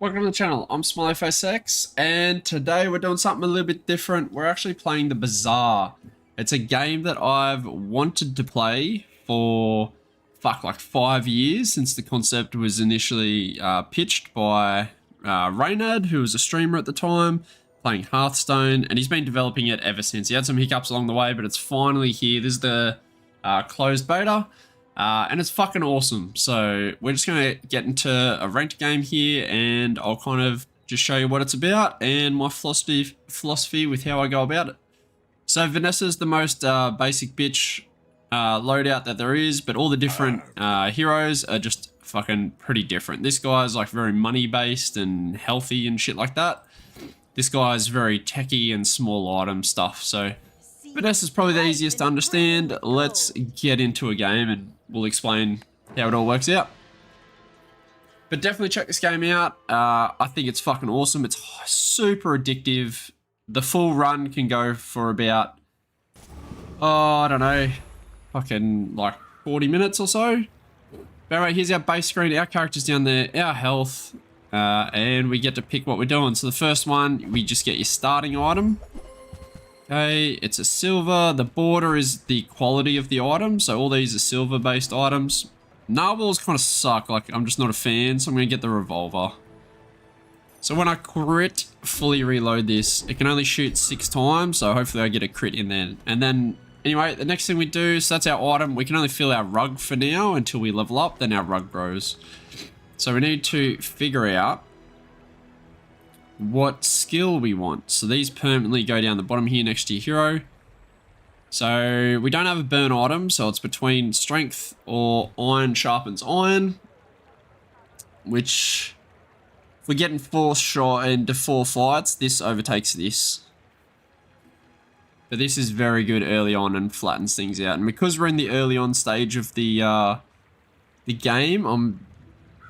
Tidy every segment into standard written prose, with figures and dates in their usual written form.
Welcome to the channel, I'm SmileyFaceX, and today we're doing something a little bit different. We're actually playing the Bazaar. It's a game that I've wanted to play for, like 5 years since the concept was initially pitched by Reynad, who was a streamer at the time, playing Hearthstone, and he's been developing it ever since. He had some hiccups along the way, but it's finally here. This is the closed beta. And it's fucking awesome. So we're just going to get into a ranked game here, and I'll kind of just show you what it's about and my philosophy with how I go about it. So Vanessa's the most basic bitch loadout that there is, but all the different heroes are just fucking pretty different. This guy's like very money based and healthy and shit like that. This guy's very techie and small item stuff. So Vanessa's probably the easiest to understand. Let's get into a game and we'll explain how it all works out. But definitely check this game out. I think it's fucking awesome. It's super addictive. The full run can go for about, I don't know, fucking like 40 minutes or so. But anyway, here's our base screen. Our character's down there, our health, and we get to pick what we're doing. So the first one, we just get your starting item. Okay, it's a silver. The border is the quality of the item, so all these are silver-based items. Narwhals kind of suck, like I'm just not a fan, so I'm going to get the revolver. So when I crit, fully reload this, it can only shoot 6 times, so hopefully I get a crit in there. And then, anyway, the next thing we do, so that's our item. We can only fill our rug for now until we level up, then our rug grows. So we need to figure out what skill we want. So these permanently go down the bottom here next to your hero. So we don't have a burn item, so it's between strength or iron sharpens iron, which if we get in 4 shot into 4 fights, this overtakes this. But this is very good early on and flattens things out. And because we're in the early on stage of the game, I'm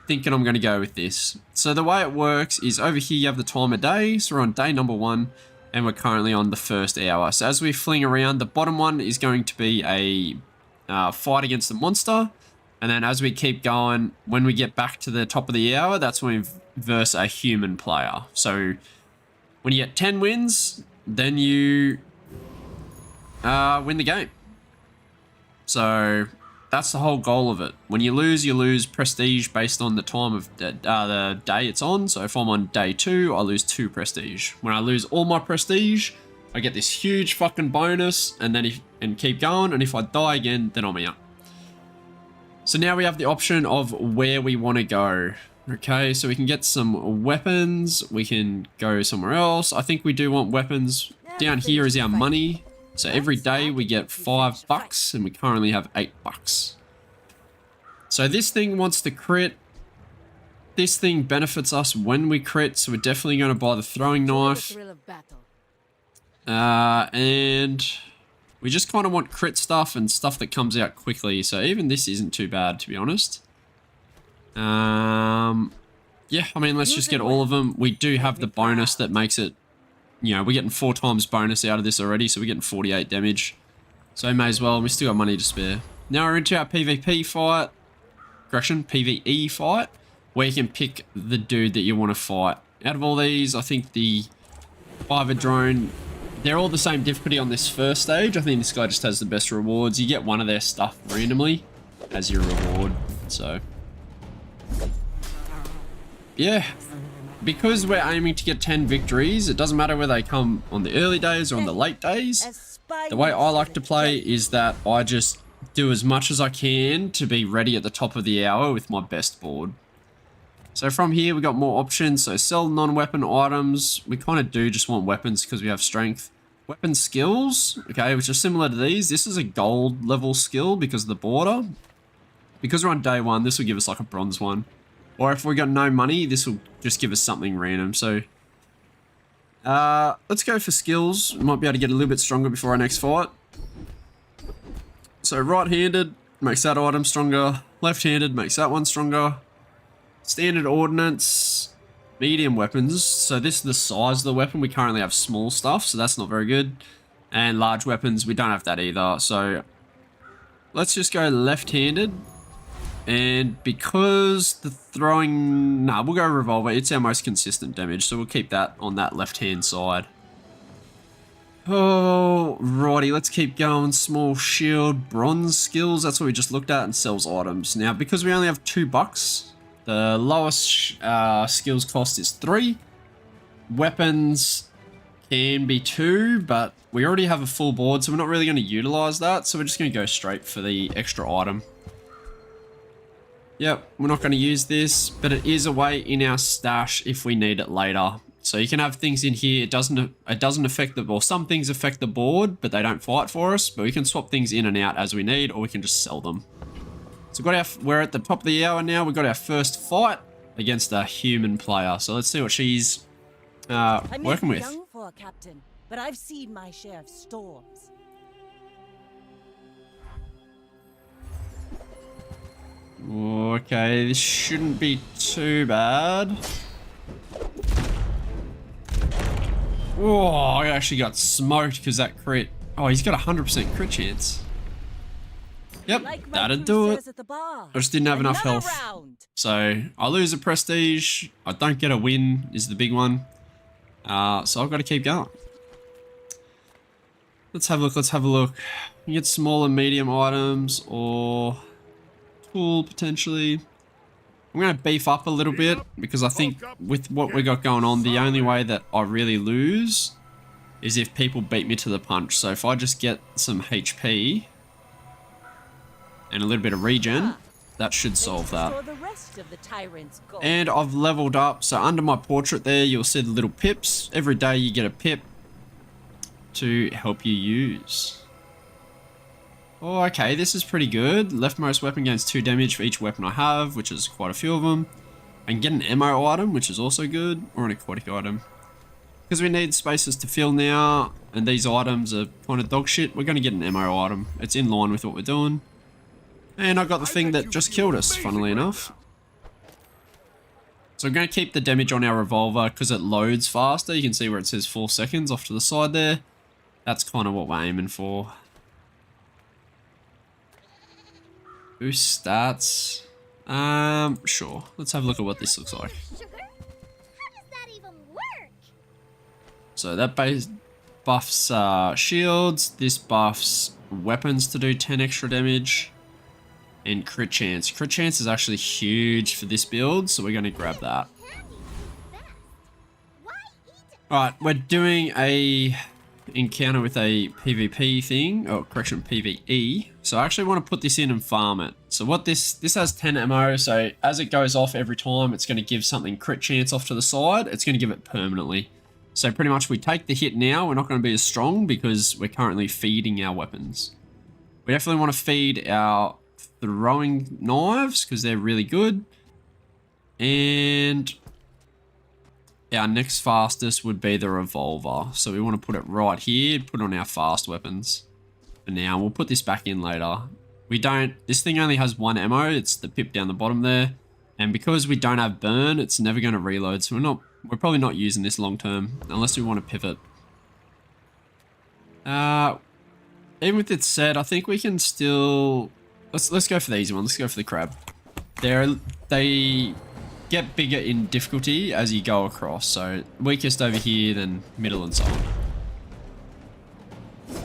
thinking I'm going to go with this. So the way it works is over here you have the time of day. So we're on day number 1 and we're currently on the first hour. So as we fling around, the bottom one is going to be a fight against the monster. And then as we keep going, when we get back to the top of the hour, that's when we verse a human player. So when you get 10 wins, then you win the game. So that's the whole goal of it. When you lose prestige based on the time of the day it's on. So if I'm on day 2, I lose 2 prestige. When I lose all my prestige, I get this huge fucking bonus, and then keep going. And if I die again, then I'm out. So now we have the option of where we want to go. Okay, so we can get some weapons. We can go somewhere else. I think we do want weapons. Down here is our money. So every day we get $5 and we currently have $8. So this thing wants to crit. This thing benefits us when we crit, so we're definitely going to buy the throwing knife. And we just kind of want crit stuff and stuff that comes out quickly. So even this isn't too bad, to be honest. Yeah, I mean, let's just get all of them. We do have the bonus that makes it, you know, we're getting 4 times bonus out of this already, so we're getting 48 damage. So we may as well, we still got money to spare. Now we're into our PvP fight, PvE fight, where you can pick the dude that you want to fight. Out of all these, I think the Fiver Drone, they're all the same difficulty on this first stage. I think this guy just has the best rewards. You get one of their stuff randomly as your reward, so yeah. Because we're aiming to get 10 victories, it doesn't matter whether they come on the early days or on the late days. The way I like to play is that I just do as much as I can to be ready at the top of the hour with my best board. So from here, we got more options. So sell non-weapon items. We kind of do just want weapons because we have strength. Weapon skills, okay, which are similar to these. This is a gold level skill because of the border. Because we're on day 1, this will give us like a bronze one. Or if we got no money, this will just give us something random. So let's go for skills. We might be able to get a little bit stronger before our next fight. So right-handed makes that item stronger. Left-handed makes that one stronger. Standard ordnance, medium weapons. So this is the size of the weapon. We currently have small stuff, so that's not very good. And large weapons, we don't have that either. So let's just go left-handed. And because the throwing... Nah, we'll go revolver. It's our most consistent damage, so we'll keep that on that left-hand side. Oh, righty, let's keep going. Small shield, bronze skills. That's what we just looked at, and sells items. Now, because we only have $2, the lowest skills cost is 3. Weapons can be 2, but we already have a full board, so we're not really going to utilize that. So we're just going to go straight for the extra item. Yep, we're not going to use this, but it is a way in our stash if we need it later. So you can have things in here. It doesn't affect the, well, some things affect the board, but they don't fight for us. But we can swap things in and out as we need, or we can just sell them. So we're at the top of the hour now. We've got our first fight against a human player. So let's see what she's working with. I'm young for a captain, but I've seen my share of storms. Okay, this shouldn't be too bad. Oh, I actually got smoked because that crit. Oh, he's got a 100% crit chance. Yep, Like that'd do it. I I just didn't have enough health. So I lose a prestige. I don't get a win is the big one. So I've got to keep going. Let's have a look. Let's have a look. You get small and medium items or tool potentially. I'm going to beef up a little bit because I think with what we got going on, the only way that I really lose is if people beat me to the punch. So if I just get some HP and a little bit of regen, that should solve that. And I've leveled up. So under my portrait there, you'll see the little pips. Every day you get a pip to help you use. Oh, okay, this is pretty good. Leftmost weapon gains 2 damage for each weapon I have, which is quite a few of them. I can get an ammo item, which is also good, or an aquatic item. Because we need spaces to fill now, and these items are kind of dog shit, we're going to get an ammo item. It's in line with what we're doing. And I got the thing that just killed us, funnily enough. So I'm going to keep the damage on our revolver because it loads faster. You can see where it says 4 seconds off to the side there. That's kind of what we're aiming for. Boost stats. Sure. Let's have a look at what this looks like. Sugar? How does that even work? So that base buffs shields. This buffs weapons to do 10 extra damage. And crit chance. Crit chance is actually huge for this build, so we're going to grab that. Alright, we're doing a encounter with a PvP thing, or correction, PvE. So I actually want to put this in and farm it. So what this has 10 ammo, so as it goes off every time, it's going to give something crit chance off to the side. It's going to give it permanently. So pretty much we take the hit now, we're not going to be as strong because we're currently feeding our weapons. We definitely want to feed our throwing knives because they're really good. And our next fastest would be the revolver. So we want to put it right here, put on our fast weapons. For now, we'll put this back in later. This thing only has 1 ammo. It's the pip down the bottom there. And because we don't have burn, it's never going to reload. So we're probably not using this long term unless we want to pivot. Even with it said, I think we can still, let's go for the easy one. Let's go for the crab. They get bigger in difficulty as you go across. So weakest over here, then middle and so on.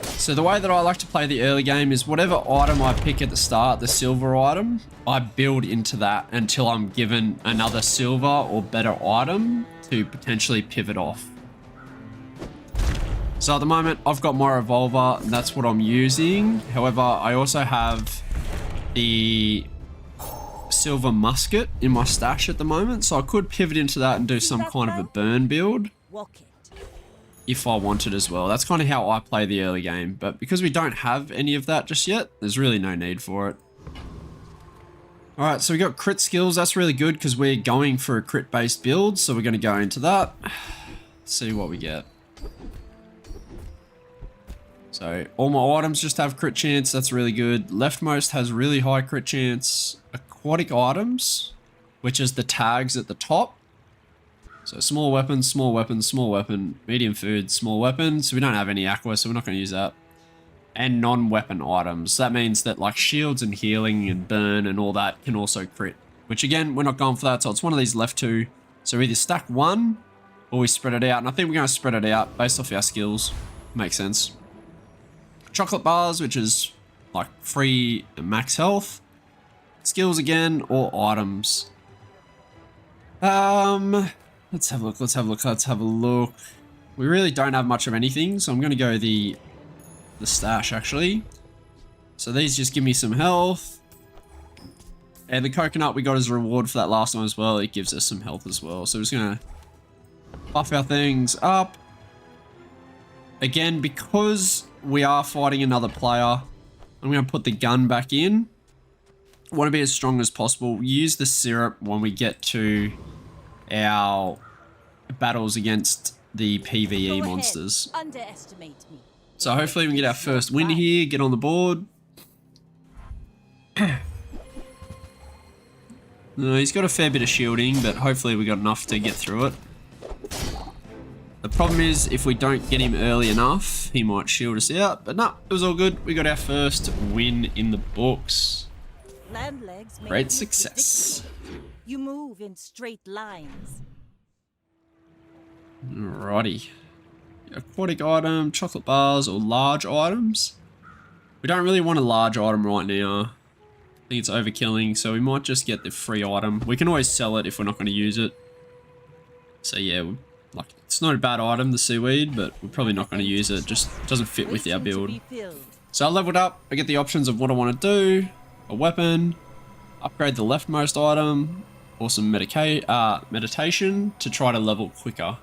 So the way that I like to play the early game is whatever item I pick at the start, the silver item, I build into that until I'm given another silver or better item to potentially pivot off. So at the moment, I've got my revolver, and that's what I'm using. However, I also have the silver musket in my stash at the moment, so I could pivot into that and do some kind of a burn build if I wanted as well. That's kind of how I play the early game, but because we don't have any of that just yet, there's really no need for it. Alright, so we got crit skills. That's really good because we're going for a crit based build, so we're going to go into that. See what we get. So all my items just have crit chance. That's really good. Leftmost has really high crit chance. Aquatic items, which is the tags at the top. So small weapon, small weapon, small weapon, medium food, small weapon. So we don't have any aqua, so we're not going to use that. and non-weapon items. That means that like shields and healing and burn and all that can also crit, which again, we're not going for that. So it's one of these left two. So we either stack one or we spread it out. And I think we're going to spread it out based off our skills. Makes sense. Chocolate bars, which is like free and max health. Skills again, or items. Let's have a look, let's have a look, let's have a look. We really don't have much of anything, so I'm going to go the stash actually. So these just give me some health. And the coconut we got as a reward for that last one as well. It gives us some health as well. So we're just going to buff our things up. Again, because we are fighting another player, I'm going to put the gun back in. I want to be as strong as possible. Use the syrup when we get to our battles against the PvE monsters. Underestimate me. So hopefully we can get our first win here, get on the board. No, he's got a fair bit of shielding, but hopefully we got enough to get through it. The problem is, if we don't get him early enough, he might shield us out. But no, it was all good. We got our first win in the books. Land legs make Great you success. predictable. You move in straight lines. Alrighty. Aquatic item, chocolate bars, or large items. We don't really want a large item right now. I think it's overkilling, so we might just get the free item. We can always sell it if we're not going to use it. So yeah, like it's not a bad item, the seaweed, but we're probably not going to use it. Just doesn't fit with our build. So I leveled up. I get the options of what I want to do. A weapon, upgrade the leftmost item, or some meditation to try to level quicker.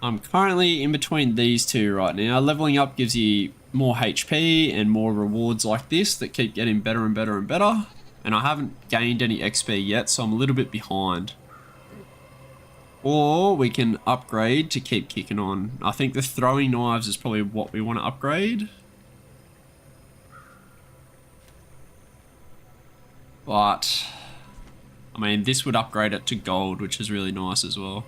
I'm currently in between these two right now. Leveling up gives you more HP and more rewards like this that keep getting better and better and better. And I haven't gained any XP yet, so I'm a little bit behind. Or we can upgrade to keep kicking on. I think the throwing knives is probably what we want to upgrade. But, I mean, this would upgrade it to gold, which is really nice as well.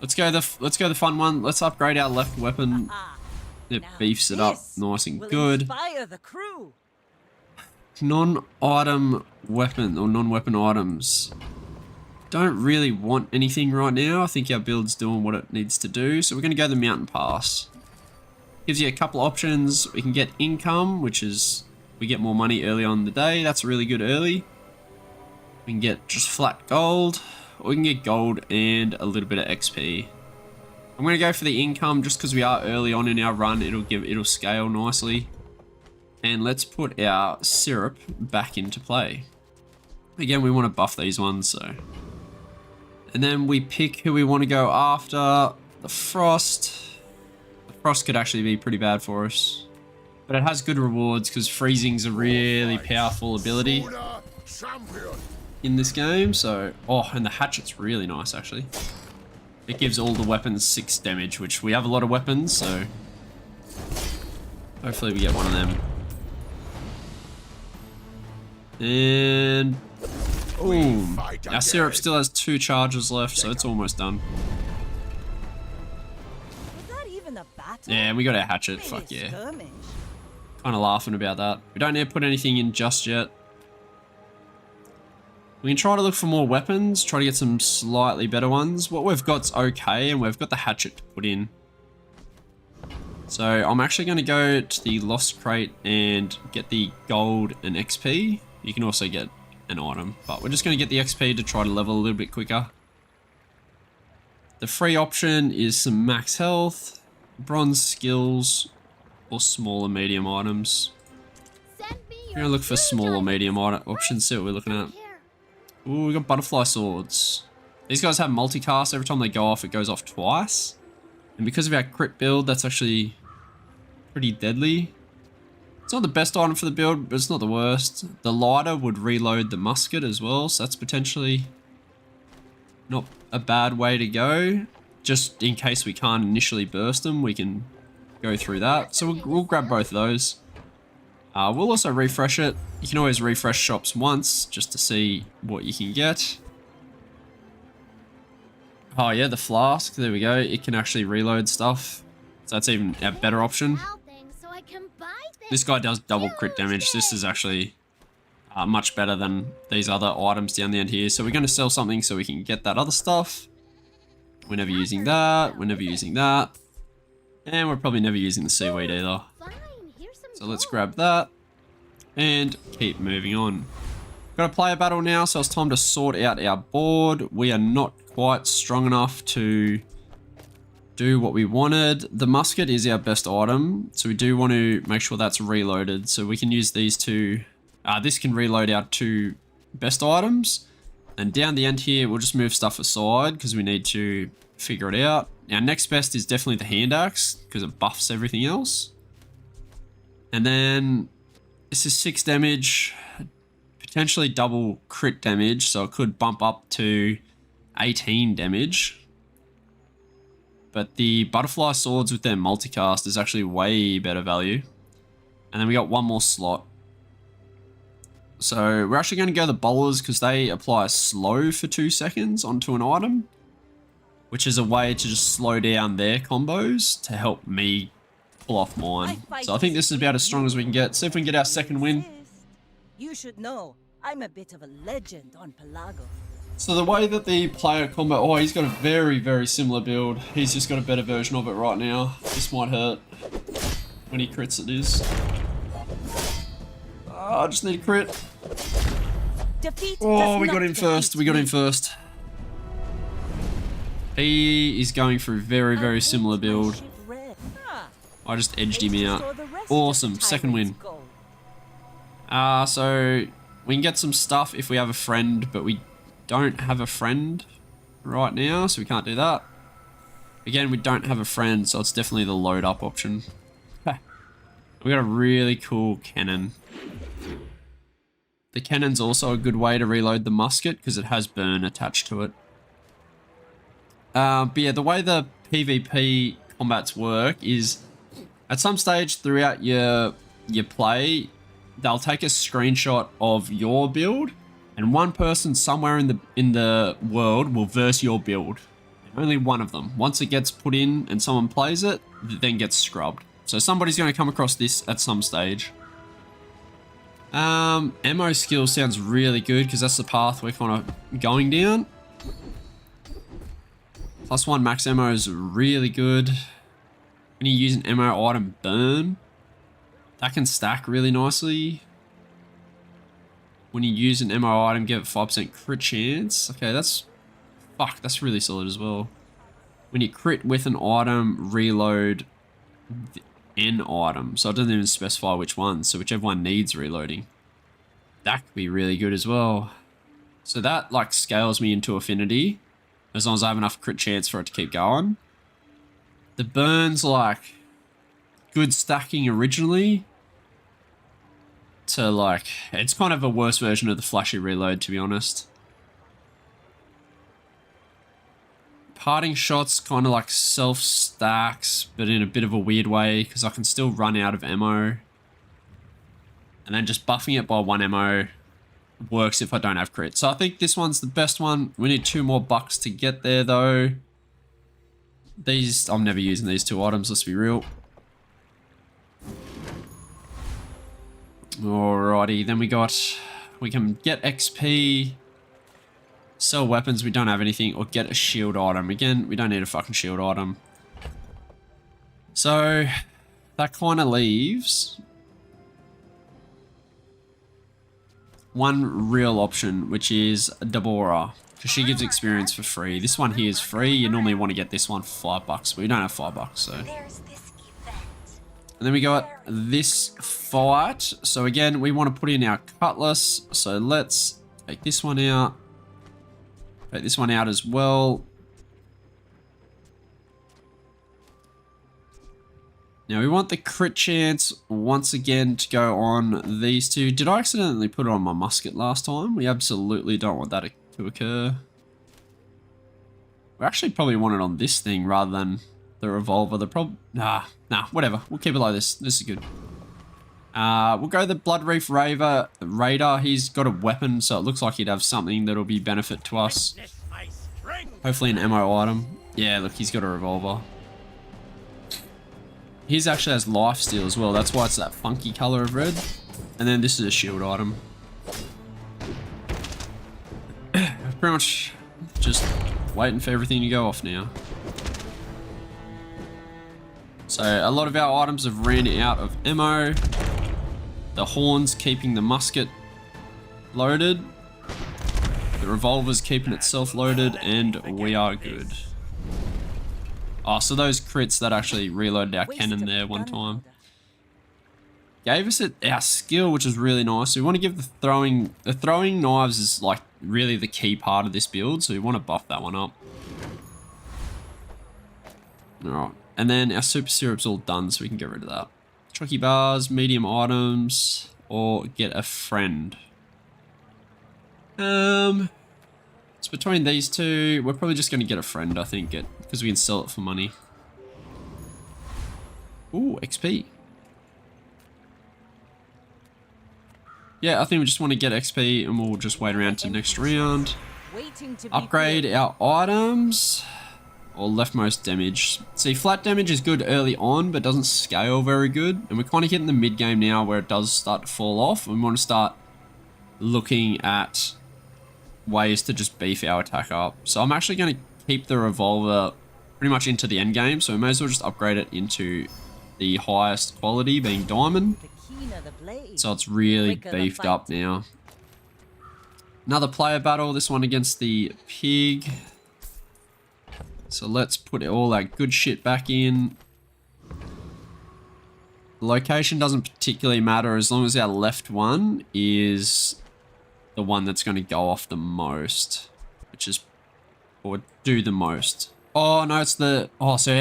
Let's go the fun one. Let's upgrade our left weapon. It beefs it up nice and good. Inspire the crew. Non-item weapon or non-weapon items. Don't really want anything right now. I think our build's doing what it needs to do. So we're going to go the mountain pass. Gives you a couple options. We can get income, which is we get more money early on in the day. That's really good early. We can get just flat gold. Or we can get gold and a little bit of XP. I'm going to go for the income just because we are early on in our run. It'll scale nicely. And let's put our syrup back into play. Again, we want to buff these ones, so. And then we pick who we want to go after. The frost. The frost could actually be pretty bad for us. But it has good rewards because freezing's a really powerful ability in this game. So, oh, and the hatchet's really nice actually. It gives all the weapons 6 damage, which we have a lot of weapons, so hopefully we get one of them. And boom. Our syrup still has 2 charges left, so it's almost done. Was that even a battle? Yeah, we got our hatchet. Fuck yeah. Kind of laughing about that. We don't need to put anything in just yet. We can try to look for more weapons, try to get some slightly better ones. What we've got's okay, and we've got the hatchet to put in. So I'm actually going to go to the lost crate and get the gold and XP. You can also get an item, but we're just going to get the XP to try to level a little bit quicker. The free option is some max health, bronze skills, or small and medium items. We're going to look for small or medium options, see what we're looking at. Ooh, we got butterfly swords. These guys have multicast. Every time they go off, it goes off twice. And because of our crit build, that's actually pretty deadly. It's not the best item for the build, but it's not the worst. The lighter would reload the musket as well, so that's potentially not a bad way to go. Just in case we can't initially burst them, we can go through that. So we'll grab both of those. We'll also refresh it. You can always refresh shops once just to see what you can get. Oh yeah, the flask. There we go. It can actually reload stuff. So that's even a better option. This guy does double crit damage. This is actually much better than these other items down the end here. So we're going to sell something so we can get that other stuff. We're never using that. We're never using that. And we're probably never using the seaweed either. Fine, here's some So let's gold. grab that and keep moving on. Got a player battle now, so it's time to sort out our board. We are not quite strong enough to do what we wanted. The musket is our best item, so we do want to make sure that's reloaded. So we can use these two. This can reload our two best items. And down the end here, we'll just move stuff aside because we need to figure it out. Our next best is definitely the hand axe because it buffs everything else. And then this is 6 damage, potentially double crit damage, so it could bump up to 18 damage. But the butterfly swords with their multicast is actually way better value. And then we got one more slot. So we're actually going to go the bowlers because they apply a slow for 2 seconds onto an item, which is a way to just slow down their combos to help me pull off mine. So I think this is about as strong as we can get. See if we can get our second win. You should know, I'm a bit of a legend on Pelago. So the way that the player combo, oh, he's got a very, very similar build. He's just got a better version of it right now. This might hurt when he crits it is. I just need a crit. Defeat Oh, does we not got him first. defeat We got me. him first. He is going through very, very similar build. I just edged him out. Awesome, second win. So we can get some stuff if we have a friend, but we don't have a friend right now, so we can't do that. Again, we don't have a friend, so it's definitely the load up option. We got a really cool cannon. The cannon's also a good way to reload the musket because it has burn attached to it. But yeah, the way the PvP combats work is at some stage throughout your play, they'll take a screenshot of your build, and one person somewhere in the world will verse your build. And only one of them. Once it gets put in and someone plays it, it then gets scrubbed. So somebody's going to come across this at some stage. Ammo skill sounds really good because that's the path we're kind of going down. +1 max ammo is really good. When you use an ammo item burn, that can stack really nicely. When you use an ammo item, give it 5% crit chance. Okay, that's really solid as well. When you crit with an item, reload an item. So it doesn't even specify which one. So whichever one needs reloading. That could be really good as well. So that like scales me into affinity. As long as I have enough crit chance for it to keep going. The burn's like good stacking originally. To like, it's kind of a worse version of the flashy reload, to be honest. Parting shots kind of like self-stacks, but in a bit of a weird way, because I can still run out of ammo. And then just buffing it by 1 ammo works if I don't have crit. So I think this one's the best one. We need 2 more bucks to get there, though. I'm never using these 2 items, let's be real. Alrighty, then we can get XP, sell weapons, we don't have anything, or get a shield item. Again, we don't need a fucking shield item. So, that kind of leaves one real option, which is Deborah, because she gives experience for free. This one here is free. You normally want to get this one for $5, but we don't have $5, so. And then we got this fight. So again, we want to put in our cutlass. So let's take this one out. Take this one out as well. Now we want the crit chance once again to go on these 2. Did I accidentally put it on my musket last time? We absolutely don't want that to occur. We actually probably want it on this thing rather than the revolver. Nah, whatever. We'll keep it like this. This is good. We'll go the Blood Reef Raider. He's got a weapon, so it looks like he'd have something that'll be benefit to us. Hopefully an ammo item. Yeah, look, he's got a revolver. his actually has lifesteal as well. That's why it's that funky color of red. And then this is a shield item. Pretty much just waiting for everything to go off now. So a lot of our items have ran out of ammo. The horn's keeping the musket loaded. The revolver's keeping itself loaded, and we are good. Oh, so those crits that actually reloaded our cannon there one time. Gave us our skill, which is really nice. So we want to give the throwing knives is like really the key part of this build, so we want to buff that one up. Alright, and then our super syrup's all done, so we can get rid of that. Chucky bars, medium items, or get a friend. It's between these two. We're probably just going to get a friend, I think, because we can sell it for money. Ooh, XP. Yeah, I think we just want to get XP and we'll just wait around to next round. Upgrade our items. Or leftmost damage. See, flat damage is good early on, but doesn't scale very good. And we're kind of hitting the mid game now where it does start to fall off. We want to start looking at ways to just beef our attack up. So I'm actually going to keep the revolver pretty much into the end game. So we may as well just upgrade it into the highest quality, being diamond. So it's really beefed up now. Another player battle, this one against the pig. So let's put all that good shit back in. The location doesn't particularly matter as long as our left one is the one that's going to go off the most. Which is, or do the most. Oh no, it's the, oh so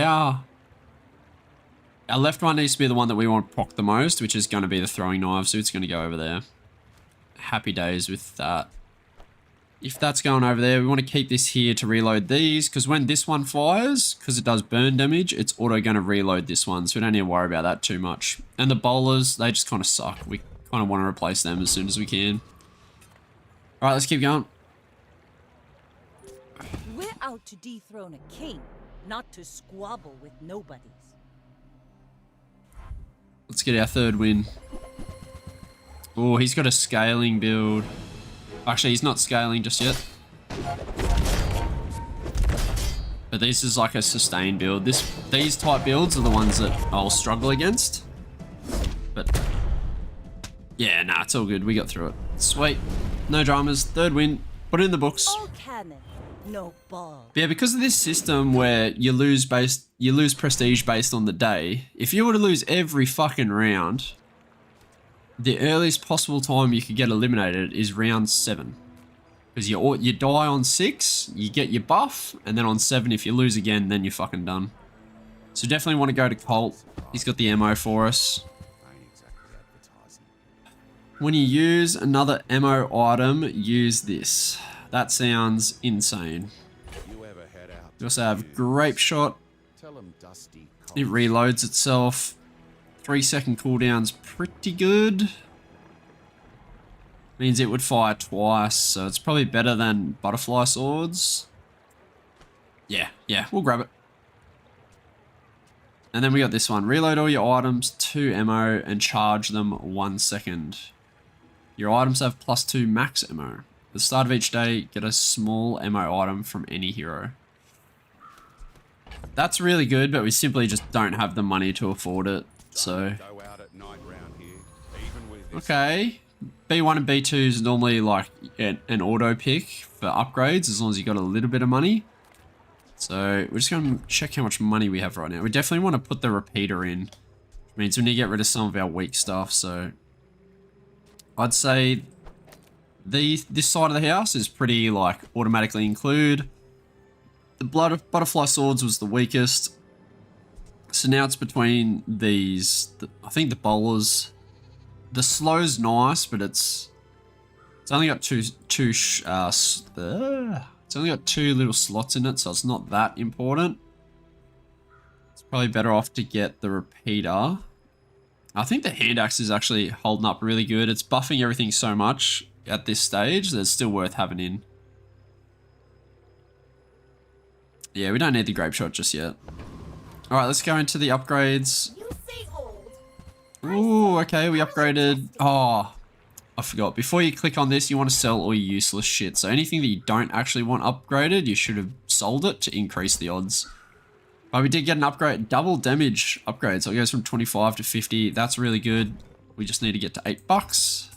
our left one needs to be the one that we want to proc the most, which is going to be the throwing knife, so it's going to go over there. Happy days with that. If that's going over there, we want to keep this here to reload these, because when this one fires, because it does burn damage, it's auto going to reload this one, so we don't need to worry about that too much. And the bowlers, they just kind of suck. We kind of want to replace them as soon as we can. Alright, let's keep going. We're out to dethrone a king, not to squabble with nobodies. Let's get our third win. Oh, he's got a scaling build. Actually, he's not scaling just yet. But this is like a sustained build. These type builds are the ones that I'll struggle against. But yeah, nah, it's all good. We got through it. Sweet. No dramas. Third win. Put it in the books. All cannon, no ball. Yeah, because of this system where you lose prestige based on the day, if you were to lose every fucking round, the earliest possible time you could get eliminated is round 7. Because you die on 6, you get your buff, and then on 7, if you lose again, then you're fucking done. So definitely want to go to Colt. He's got the ammo for us. When you use another ammo item, use this. That sounds insane. We also have Grape Shot. It reloads itself. 3-second cooldown's pretty good. Means it would fire twice, so it's probably better than butterfly swords. Yeah, we'll grab it. And then we got this one. Reload all your items, 2 ammo, and charge them 1 second. Your items have +2 max ammo. At the start of each day, get a small ammo item from any hero. That's really good, but we simply just don't have the money to afford it. So, okay, B1 and B2 is normally like an auto pick for upgrades as long as you got a little bit of money. So we're just going to check how much money we have right now. We definitely want to put the repeater in, which means we need to get rid of some of our weak stuff. So I'd say this side of the house is pretty like automatically include. The butterfly swords was the weakest. So now it's between these. I think the bowlers. The slow's nice, but it's only got it's only got 2 little slots in it, so it's not that important. It's probably better off to get the repeater. I think the hand axe is actually holding up really good. It's buffing everything so much at this stage that it's still worth having in. Yeah, we don't need the grape shot just yet. Alright, let's go into the upgrades. Ooh, okay, we upgraded. Oh, I forgot. Before you click on this, you want to sell all your useless shit. So anything that you don't actually want upgraded, you should have sold it to increase the odds. But we did get an upgrade, double damage upgrade. So it goes from 25 to 50. That's really good. We just need to get to $8.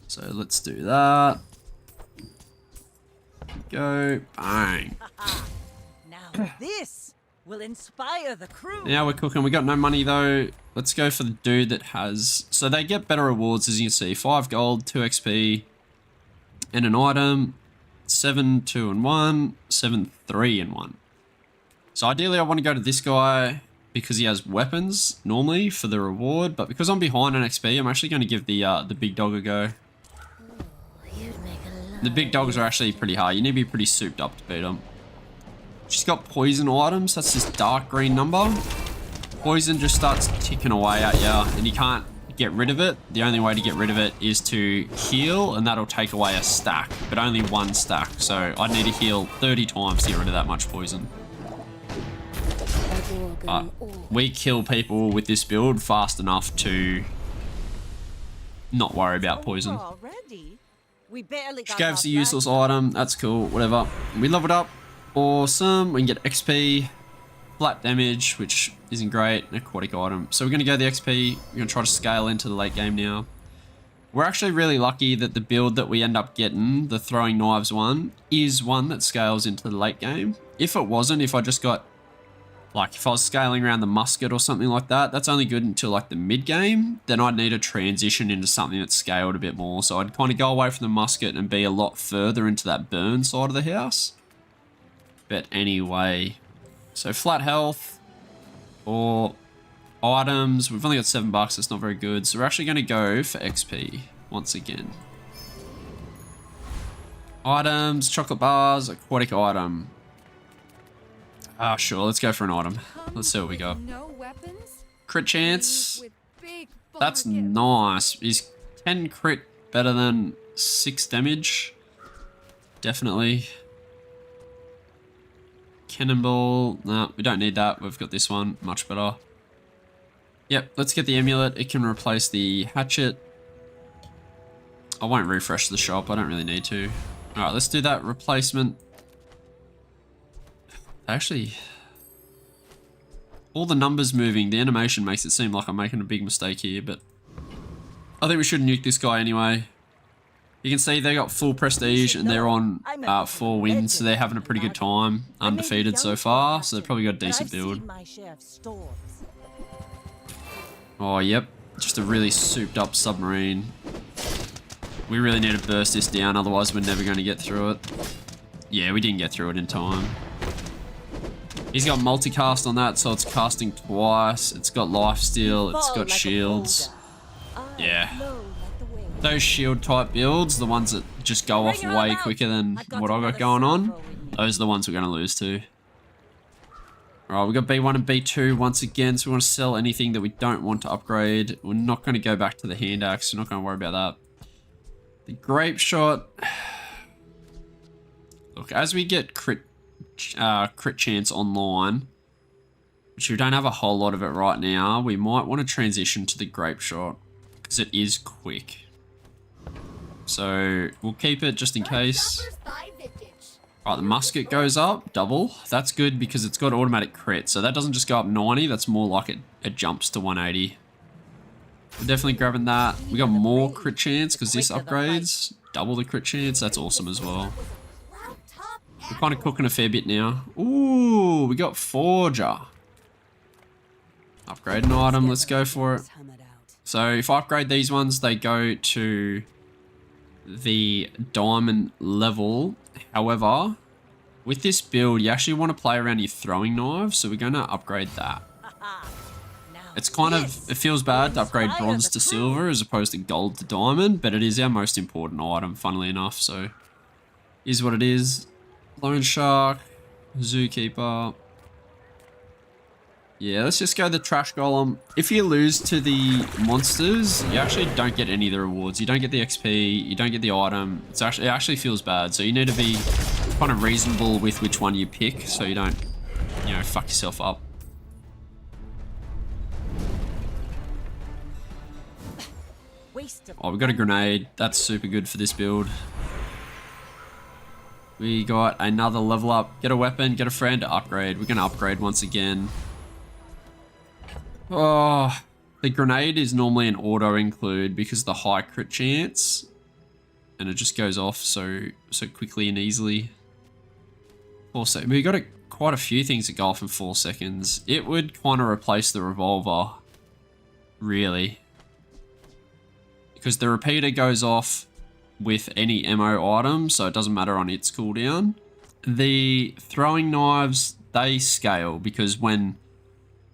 So let's do that. Go, bang. Now this will inspire the crew. Now we're cooking. We got no money though. Let's go for the dude that has... So they get better rewards, as you can see. 5 gold, 2 XP, and an item. 7, 2, and 1. 7, 3, and 1. So ideally I want to go to this guy because he has weapons normally for the reward. But because I'm behind on XP, I'm actually going to give the big dog a go. The big dogs are actually pretty hard. You need to be pretty souped up to beat them. She's got poison items. That's this dark green number. Poison just starts ticking away at you and you can't get rid of it. The only way to get rid of it is to heal and that'll take away a stack, but only 1 stack. So I'd need to heal 30 times to get rid of that much poison. We kill people with this build fast enough to not worry about poison. We barely She gave us a useless item. That's cool. Whatever. We leveled up. Awesome. We can get XP, flat damage, which isn't great, an aquatic item. So we're going to go the XP. We're going to try to scale into the late game now. We're actually really lucky that the build that we end up getting, the throwing knives one, is one that scales into the late game. If it wasn't, if I just got, like if I was scaling around the musket or something like that, that's only good until like the mid game. Then I'd need to transition into something that's scaled a bit more. So I'd kind of go away from the musket and be a lot further into that burn side of the house. But anyway, so flat health or items. We've only got $7. That's not very good. So we're actually going to go for XP once again. Items, chocolate bars, aquatic item. Ah, sure. Let's go for an item. Let's see what we got. Crit chance. That's nice. Is 10 crit better than 6 damage? Definitely. Cannonball. No, we don't need that. We've got this one. Much better. Yep, let's get the amulet. It can replace the hatchet. I won't refresh the shop. I don't really need to. Alright, let's do that replacement. Actually, all the numbers moving, the animation makes it seem like I'm making a big mistake here, but I think we should nuke this guy anyway. You can see they got full prestige and they're on 4 wins, so they're having a pretty good time, undefeated so far, so they've probably got a decent build. Oh, yep, just a really souped up submarine. We really need to burst this down, otherwise we're never going to get through it. Yeah, we didn't get through it in time. He's got multicast on that, so it's casting twice. It's got lifesteal, it's got shields. Yeah. Those shield type builds, the ones that just go off way quicker than what I got going on, those are the ones we're going to lose to. Alright, we've got B1 and B2 once again, so we want to sell anything that we don't want to upgrade. We're not going to go back to the hand axe, we're not going to worry about that. The grape shot. Look, as we get crit chance online, which we don't have a whole lot of it right now, we might want to transition to the grape shot because it is quick. So we'll keep it just in case. Alright, the musket goes up, double. That's good because it's got automatic crit. So that doesn't just go up 90, that's more like it jumps to 180. We're definitely grabbing that. We got more crit chance because this upgrades. Double the crit chance, that's awesome as well. We're kind of cooking a fair bit now. Ooh, we got Forger. Upgrade an item, let's go for it. So if I upgrade these ones, they go to the diamond level. However, with this build, you actually want to play around your throwing knives, so we're going to upgrade that. It's kind of, it feels bad to upgrade bronze to silver as opposed to gold to diamond, but it is our most important item, funnily enough, so is what it is. Lone Shark, Zookeeper. Yeah, let's just go the Trash Golem. If you lose to the monsters, you actually don't get any of the rewards. You don't get the XP, you don't get the item. It actually feels bad, so you need to be kind of reasonable with which one you pick so you don't, you know, fuck yourself up. waste of Oh, we got a grenade. That's super good for this build. We got another level up. Get a weapon, get a friend, upgrade. We're going to upgrade once again. Oh, the grenade is normally an auto include because of the high crit chance. And it just goes off so quickly and easily. 4 seconds. We got quite a few things that go off in 4 seconds. It would kind of replace the revolver. Really. Because the repeater goes off with any ammo item, so it doesn't matter on its cooldown. The throwing knives, they scale because when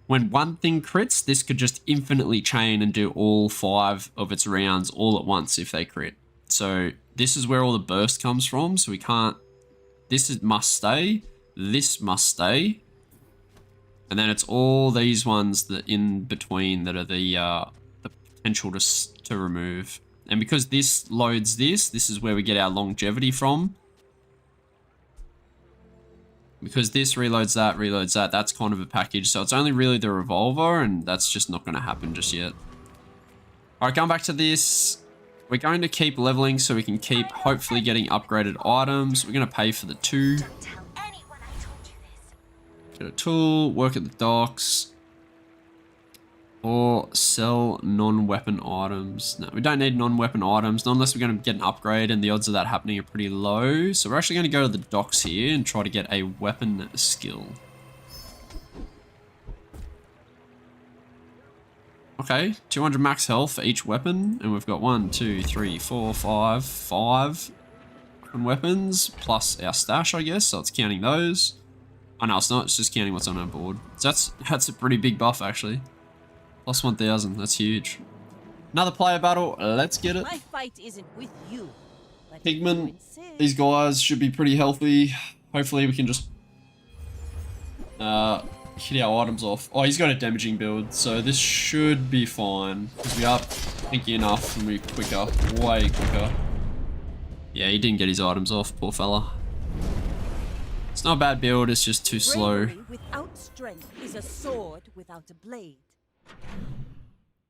one thing crits, this could just infinitely chain and do all 5 of its rounds all at once if they crit. So this is where all the burst comes from, so we can't... must stay, this must stay, and then it's all these ones that in between that are the potential to remove. And because this loads this is where we get our longevity from. Because this reloads that, that's kind of a package. So it's only really the revolver, and that's just not going to happen just yet. Alright, going back to this. We're going to keep leveling so we can keep hopefully getting upgraded items. We're going to pay for the 2. Don't tell anyone I told you this. Get a tool, work at the docks. Or sell non-weapon items. No, we don't need non-weapon items, not unless we're going to get an upgrade, and the odds of that happening are pretty low. So we're actually going to go to the docks here and try to get a weapon skill. Okay, 200 max health for each weapon, and we've got 1, 2, 3, 4, 5 weapons, plus our stash, I guess, so it's counting those. Oh no, it's not, it's just counting what's on our board. So that's a pretty big buff, actually. Plus 1,000, that's huge. Another player battle, let's get it. My fight isn't with you. But Pigman, these guys should be pretty healthy. Hopefully we can just hit our items off. Oh, he's got a damaging build, so this should be fine. Because we are pinky enough and we're quicker, way quicker. Yeah, he didn't get his items off, poor fella. It's not a bad build, it's just too slow. Bravery without strength is a sword without a blade.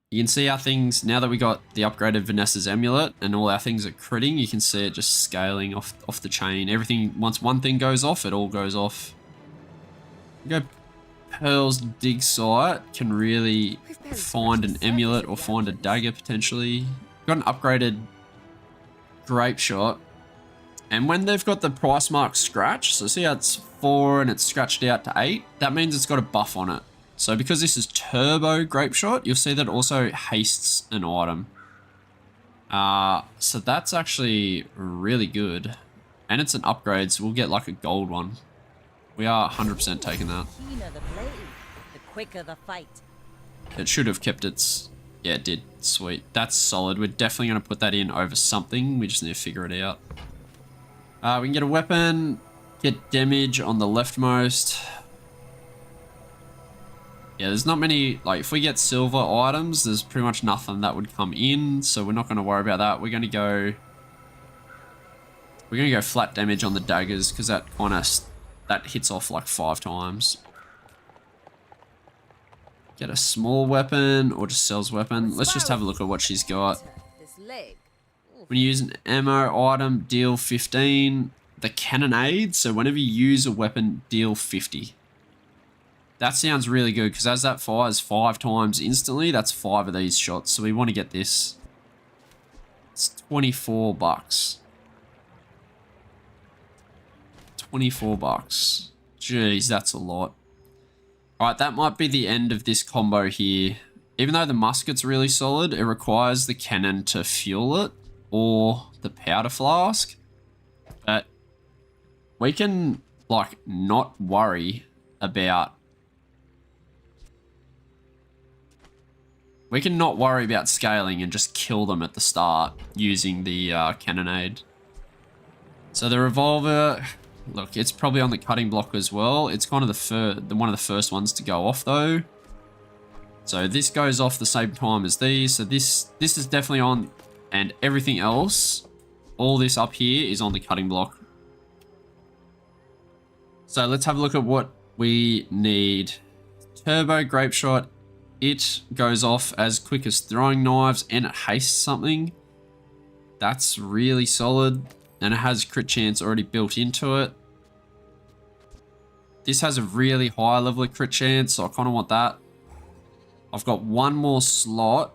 You can see our things, now that we got the upgraded Vanessa's amulet and all our things are critting, you can see it just scaling off the chain. Everything, once one thing goes off, it all goes off. Go Pearl's dig site, can really find an amulet or find a dagger potentially. Got an upgraded grape shot. And when they've got the price mark scratch, so see how it's 4 and it's scratched out to 8, that means it's got a buff on it. So because this is turbo grape shot, you'll see that it also hastes an item. So that's actually really good. And it's an upgrade, so we'll get like a gold one. We are 100% taking that. The keener the blade, the quicker the fight. It should have kept its... Yeah, it did. Sweet. That's solid. We're definitely going to put that in over something. We just need to figure it out. We can get a weapon, get damage on the leftmost. Yeah, there's not many, like, if we get silver items, there's pretty much nothing that would come in, so we're not going to worry about that. We're going to go flat damage on the daggers, because that kind of, that hits off like 5 times. Get a small weapon, or just sells weapon. Let's just have a look at what she's got. When you use an ammo item, deal 15. The cannonade, so whenever you use a weapon, deal 50. That sounds really good, because as that fires 5 times instantly, that's 5 of these shots. So we want to get this. It's 24 bucks. 24 bucks. Jeez, that's a lot. Alright, that might be the end of this combo here. Even though the musket's really solid, it requires the cannon to fuel it, or the powder flask. But we can, like, not worry about... We can not worry about scaling and just kill them at the start using the cannonade. So the revolver, look, it's probably on the cutting block as well. It's kind of one of the first ones to go off though. So this goes off the same time as these. So this is definitely on, and everything else, all this up here is on the cutting block. So let's have a look at what we need. Turbo grape shot it goes off as quick as throwing knives and it hastes something. That's really solid. And it has crit chance already built into it. This has a really high level of crit chance, so I kind of want that. I've got one more slot.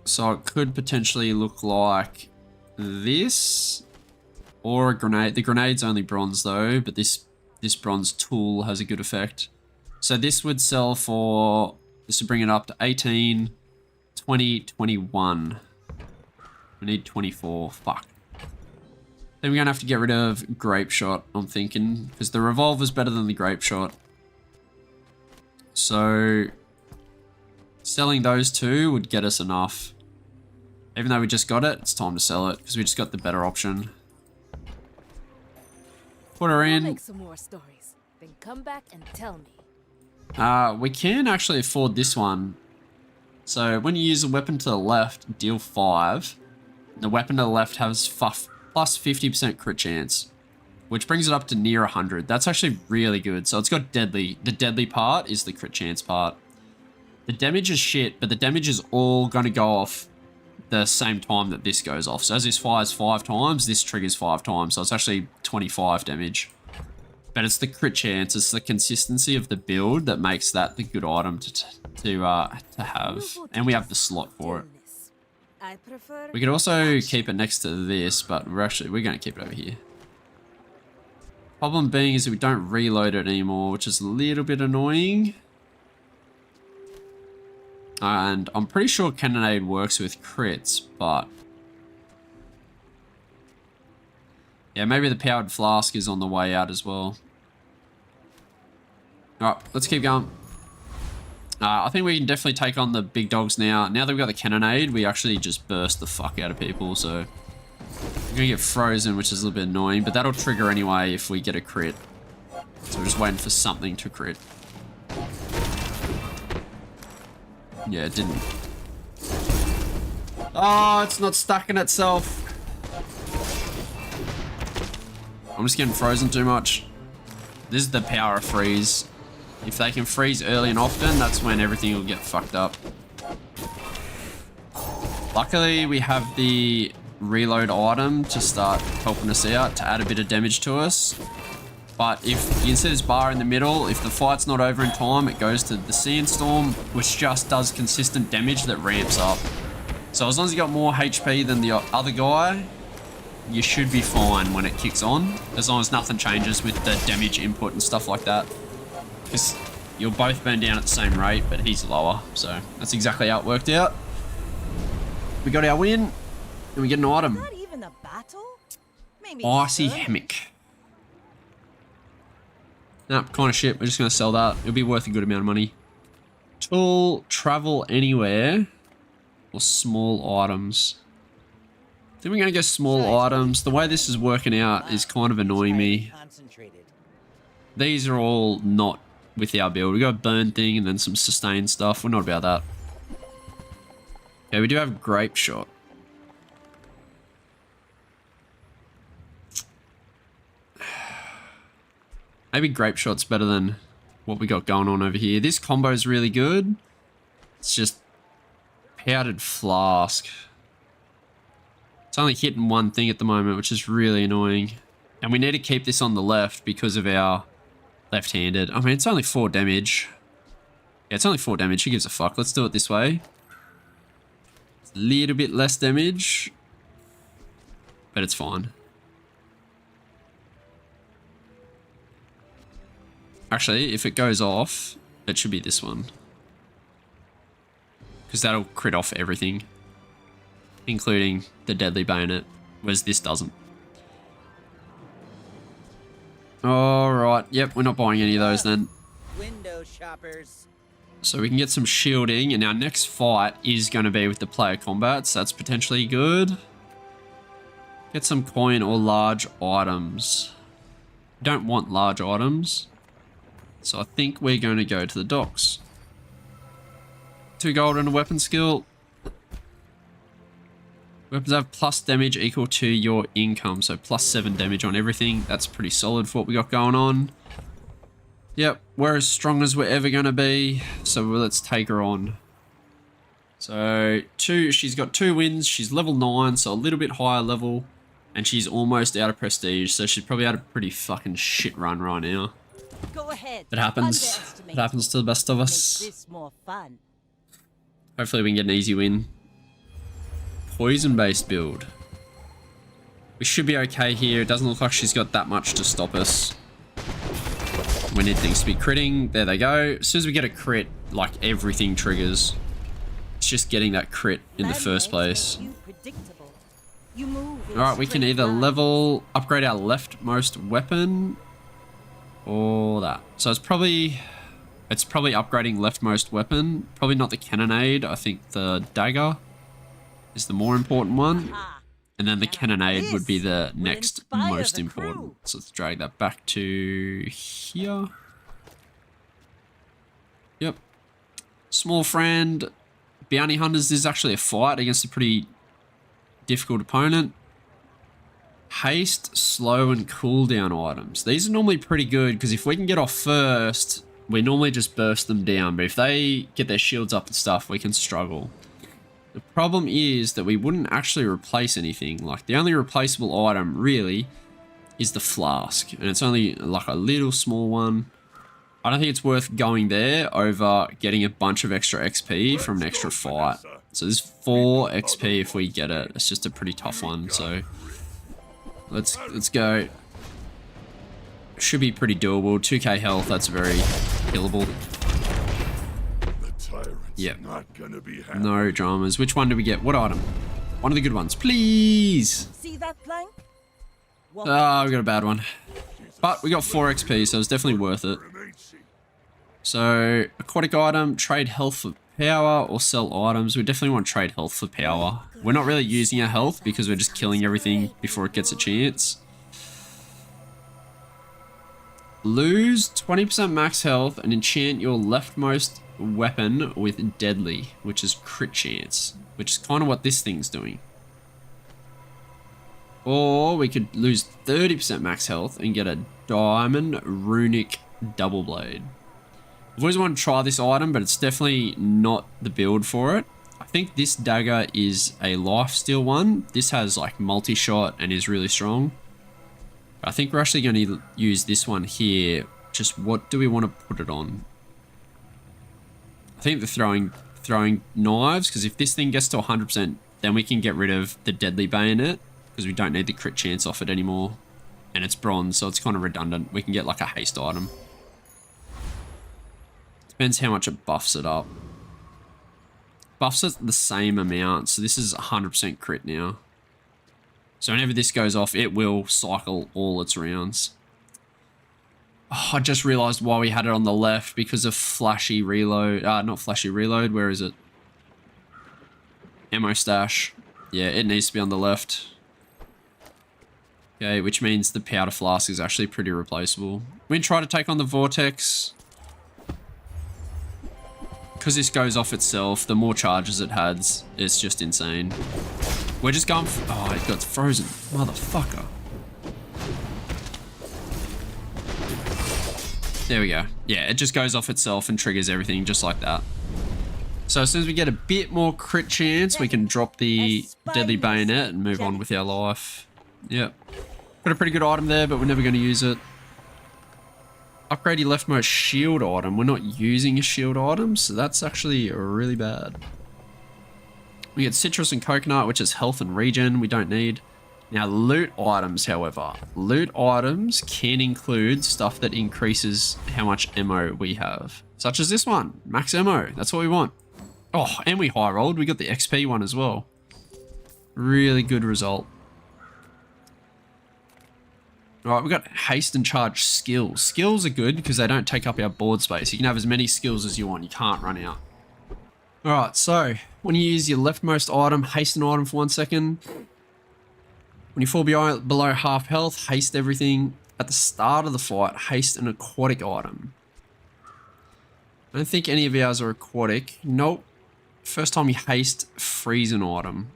So it could potentially look like this. Or a grenade. The grenade's only bronze though, but this bronze tool has a good effect. So this would sell for... This would bring it up to 18, 20, 21. We need 24. Fuck. Then we're going to have to get rid of Grape Shot, I'm thinking. Because the revolver's better than the Grape Shot. So... selling those two would get us enough. Even though we just got it, it's time to sell it. Because we just got the better option. Put her in. Make some more stories. Then come back and tell me. We can actually afford this one. So when you use a weapon to the left, deal 5. The weapon to the left has plus 50% crit chance, which brings it up to near 100. That's actually really good. So it's got deadly. The deadly part is the crit chance part. The damage is shit, but the damage is all going to go off the same time that this goes off. So as this fires 5 times, this triggers 5 times. So it's actually 25 damage. But it's the crit chance, it's the consistency of the build that makes that the good item to have. And we have the slot for it. We could also keep it next to this, but we're going to keep it over here. Problem being is that we don't reload it anymore, which is a little bit annoying. And I'm pretty sure Cannonade works with crits, but... yeah, maybe the powered flask is on the way out as well. Alright, let's keep going. I think we can definitely take on the big dogs now. Now that we've got the Cannonade, we actually just burst the fuck out of people, so... we're gonna get frozen, which is a little bit annoying, but that'll trigger anyway if we get a crit. So we're just waiting for something to crit. Yeah, it didn't. Oh, it's not stacking itself. I'm just getting frozen too much. This is the power of freeze. If they can freeze early and often, that's when everything will get fucked up. Luckily, we have the reload item to start helping us out, to add a bit of damage to us. But if you can see this bar in the middle, if the fight's not over in time, it goes to the Sandstorm, which just does consistent damage that ramps up. So as long as you got more HP than the other guy, you should be fine when it kicks on, as long as nothing changes with the damage input and stuff like that. Because you'll both burn down at the same rate, but he's lower. So that's exactly how it worked out. We got our win, and we get an item. Not even a battle? Maybe Icy Hammock. Nope, kind of shit. We're just going to sell that. It'll be worth a good amount of money. Tool, travel anywhere, or small items. I think we're going to go small items. The way this is working out is kind of annoying me. These are all not with our build. We got a burn thing and then some sustain stuff. We're not about that. Yeah, we do have Grape Shot. Maybe Grape Shot's better than what we got going on over here. This combo is really good. It's just powdered flask. It's only hitting one thing at the moment, which is really annoying. And we need to keep this on the left because of our left-handed. I mean, it's only 4 damage. Yeah, it's only 4 damage. Who gives a fuck? Let's do it this way. It's a little bit less damage, but it's fine. Actually, if it goes off, it should be this one. Because that'll crit off everything, including the deadly bayonet, whereas this doesn't. Alright, yep, we're not buying any of those then. Window shoppers. So we can get some shielding, and our next fight is going to be with the player combats. That's potentially good. Get some coin or large items. We don't want large items. So I think we're going to go to the docks. 2 gold and a weapon skill. Weapons have plus damage equal to your income. So plus 7 damage on everything. That's pretty solid for what we got going on. Yep, we're as strong as we're ever going to be. So let's take her on. So she's got 2 wins. She's level 9, so a little bit higher level. And she's almost out of prestige, so she's probably had a pretty fucking shit run right now. Go ahead. It happens. Underestimate It happens to the best of Make us. this more fun. Hopefully we can get an easy win. Poison-based build. We should be okay here. It doesn't look like she's got that much to stop us. We need things to be critting. There they go. As soon as we get a crit, like everything triggers. It's just getting that crit in the first place. Alright, we can either upgrade our leftmost weapon or that. So it's probably upgrading leftmost weapon. Probably not the cannonade. I think the dagger is the more important one. And then the cannonade would be the next most important. So let's drag that back to here. Yep. Small friend. Bounty hunters. This is actually a fight against a pretty difficult opponent. Haste, slow, and cooldown items. These are normally pretty good because if we can get off first, we normally just burst them down. But if they get their shields up and stuff, we can struggle. The problem is that we wouldn't actually replace anything. Like the only replaceable item really is the flask. And it's only like a little small one. I don't think it's worth going there over getting a bunch of extra XP from an extra fight. So there's 4 XP if we get it. It's just a pretty tough one. So let's go. Should be pretty doable. 2k health, that's very killable. Yeah. No dramas. Which one do we get? What item? One of the good ones, please. See that plank? Ah, we got a bad one. But we got 4 XP, so it's definitely worth it. So, aquatic item, trade health for power, or sell items. We definitely want trade health for power. We're not really using our health because we're just killing everything before it gets a chance. Lose 20% max health and enchant your leftmost weapon with deadly, which is crit chance, which is kind of what this thing's doing. Or we could lose 30% max health and get a diamond runic double blade. I've always wanted to try this item, but it's definitely not the build for it. I think this dagger is a lifesteal one. This has like multi-shot and is really strong. I think we're actually going to use this one here. Just what do we want to put it on? I think the throwing knives, because if this thing gets to 100%, then we can get rid of the deadly bayonet, because we don't need the crit chance off it anymore. And it's bronze, so it's kind of redundant. We can get like a haste item. Depends how much it buffs it up. Buffs it the same amount, so this is 100% crit now. So whenever this goes off, it will cycle all its rounds. Oh, I just realized why we had it on the left, because of flashy reload. Not flashy reload, where is it? Ammo stash. Yeah, it needs to be on the left. Okay, which means the powder flask is actually pretty replaceable. We can try to take on the vortex. Because this goes off itself, the more charges it has, it's just insane. We're just going for... Oh, it got frozen. Motherfucker. There we go. Yeah, it just goes off itself and triggers everything just like that. So as soon as we get a bit more crit chance, we can drop the deadly bayonet and move on with our life. Yep. Got a pretty good item there, but we're never going to use it. Upgrade your leftmost shield item. We're not using a shield item, so that's actually really bad. We get citrus and coconut, which is health and regen we don't need. Now loot items, however. Loot items can include stuff that increases how much ammo we have. Such as this one, max ammo. That's what we want. Oh, and we high rolled. We got the XP one as well. Really good result. Alright, we've got haste and charge skills. Skills are good because they don't take up our board space. You can have as many skills as you want. You can't run out. Alright, so when you use your leftmost item, haste an item for 1 second. When you fall below half health, haste everything. At the start of the fight, haste an aquatic item. I don't think any of ours are aquatic. Nope. First time you haste, freeze an item.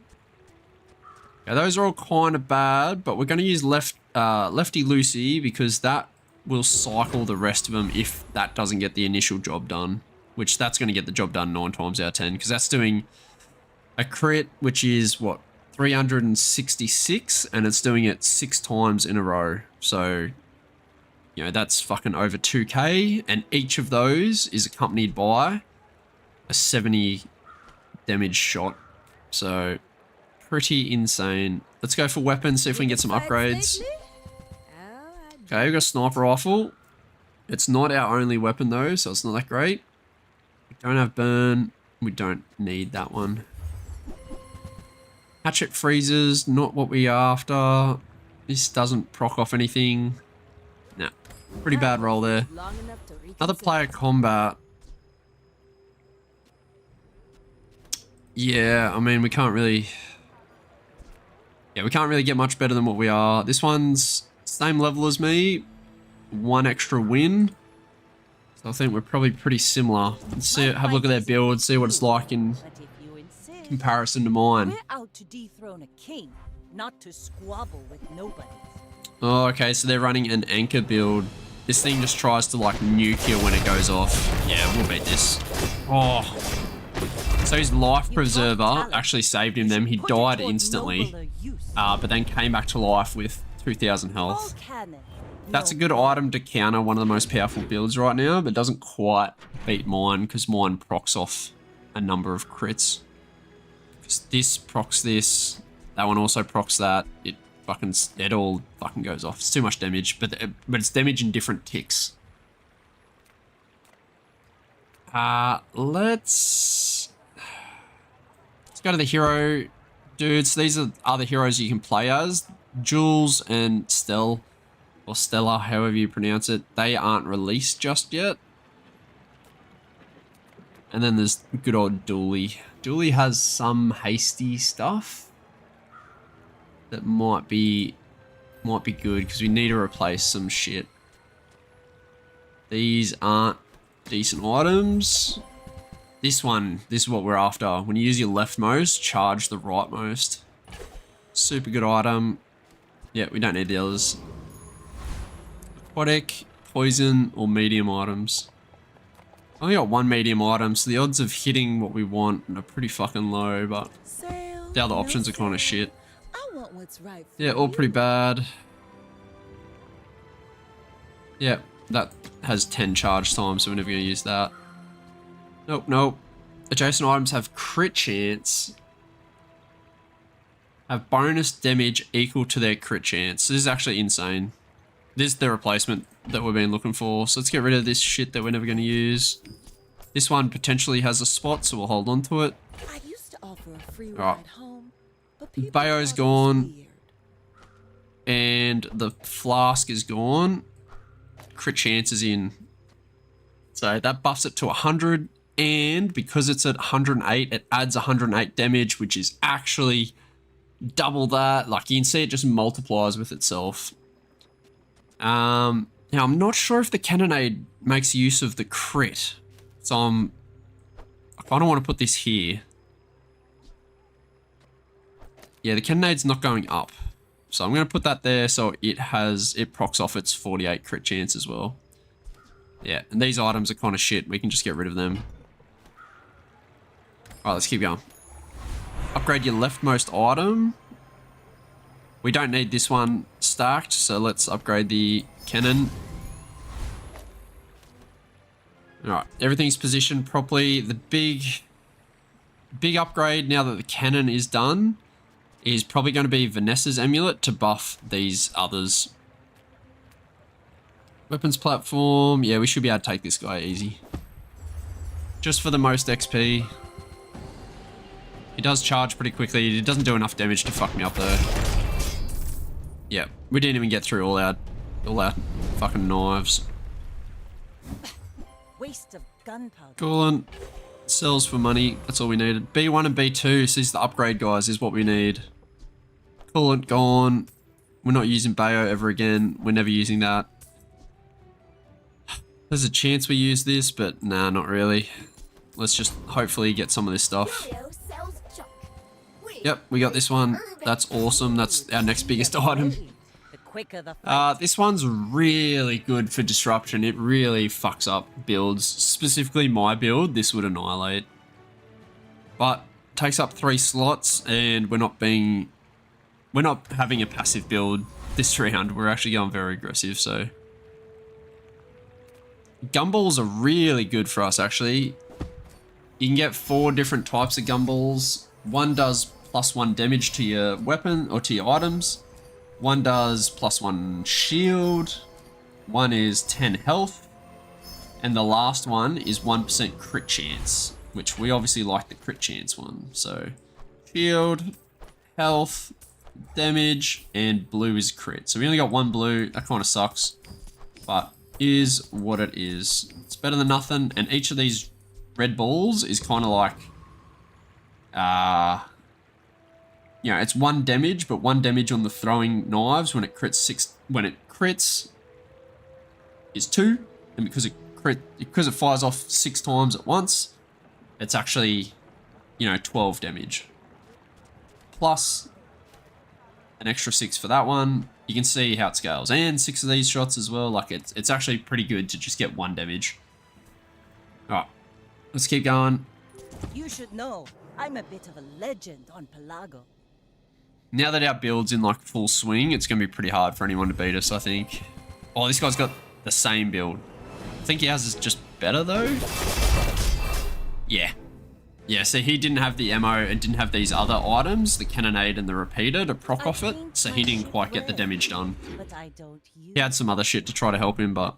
Yeah, those are all kind of bad, but we're going to use Lefty Lucy because that we'll cycle the rest of them if that doesn't get the initial job done, which that's going to get the job done 9 times out of 10, because that's doing a crit, which is what, 366, and it's doing it 6 times in a row. So, you know, that's fucking over 2k, and each of those is accompanied by a 70 damage shot. So, pretty insane. Let's go for weapons, see if we can get some upgrades. Okay, we've got a sniper rifle. It's not our only weapon though, so it's not that great. We don't have burn. We don't need that one. Hatchet freezers, not what we're after. This doesn't proc off anything. Nah, pretty bad roll there. Other player combat. Yeah, I mean, we can't really... Yeah, we can't really get much better than what we are. This one's same level as me. 1 extra win. So I think we're probably pretty similar. Let's see, have a look at their build, see what it's like in comparison to mine. We're out to dethrone a king, not to squabble with nobody. Oh, okay, so they're running an anchor build. This thing just tries to like nuke you when it goes off. Yeah, we'll beat this. Oh. So his life preserver actually saved him then. He died instantly, but then came back to life with 2,000 health. That's a good item to counter one of the most powerful builds right now, but doesn't quite beat mine because mine procs off a number of crits. Because this procs this, that one also procs that. It all fucking goes off. It's too much damage, but it's damage in different ticks. Let's go to the hero dudes. These are other heroes you can play as. Jules and Stell, or Stella, however you pronounce it. They aren't released just yet. And then there's good old Dooley. Dooley has some hasty stuff that might be good because we need to replace some shit. These aren't decent items. This is what we're after. When you use your leftmost, charge the rightmost. Super good item. Yeah, we don't need the others. Aquatic, poison, or medium items. I only got 1 medium item, so the odds of hitting what we want are pretty fucking low, but the other options are kind of shit. Yeah, all pretty bad. Yeah, that has 10 charge time, so we're never going to use that. Nope, nope. Adjacent items have crit chance. Have bonus damage equal to their crit chance. This is actually insane. This is the replacement that we've been looking for. So let's get rid of this shit that we're never going to use. This one potentially has a spot, so we'll hold on to it. I used to offer a free ride home, but Bayo's gone. And the flask is gone. Crit chance is in. So that buffs it to 100. And because it's at 108, it adds 108 damage, which is actually double that. Like you can see, it just multiplies with itself. Now I'm not sure if the cannonade makes use of the crit. So I kind of want to put this here. Yeah, the cannonade's not going up. So I'm going to put that there so it procs off its 48 crit chance as well. Yeah, and these items are kind of shit. We can just get rid of them. Alright, let's keep going. Upgrade your leftmost item. We don't need this one stacked, so let's upgrade the cannon. Alright, everything's positioned properly. The big upgrade now that the cannon is done is probably going to be Vanessa's amulet to buff these others. Weapons platform. Yeah, we should be able to take this guy easy. Just for the most XP. He does charge pretty quickly. He doesn't do enough damage to fuck me up though. Yeah, we didn't even get through all our fucking knives. Waste of gunpowder. Coolant. Sells for money. That's all we needed. B1 and B2. So these are the upgrade guys is what we need. Coolant gone. We're not using Bayo ever again. We're never using that. There's a chance we use this, but nah, not really. Let's just hopefully get some of this stuff. Yep, we got this one. That's awesome. That's our next biggest item. quicker the fight. This one's really good for disruption. It really fucks up builds. Specifically my build, this would annihilate. But takes up 3 slots, and we're not having a passive build this round. We're actually going very aggressive, so. Gumballs are really good for us, actually. You can get 4 different types of gumballs. One does +1 damage to your weapon or to your items. One does +1 shield. One is 10 health. And the last one is 1% crit chance, which we obviously like the crit chance one. So shield, health, damage, and blue is crit. So we only got 1 blue. That kind of sucks, but is what it is. It's better than nothing. And each of these red balls is kind of like, you know, it's 1 damage, but 1 damage on the throwing knives. When it crits is 2, and because it fires off 6 times at once, it's actually, you know, 12 damage. Plus an extra 6 for that one. You can see how it scales, and 6 of these shots as well. Like it's actually pretty good to just get 1 damage. All right, let's keep going. You should know, I'm a bit of a legend on Pelago. Now that our build's in like full swing, it's going to be pretty hard for anyone to beat us, I think. Oh, this guy's got the same build. I think ours is just better though. Yeah. Yeah, so he didn't have the ammo and didn't have these other items, the cannonade and the repeater to proc off it, so he didn't quite get the damage done. But I don't use He had some other shit to try to help him, but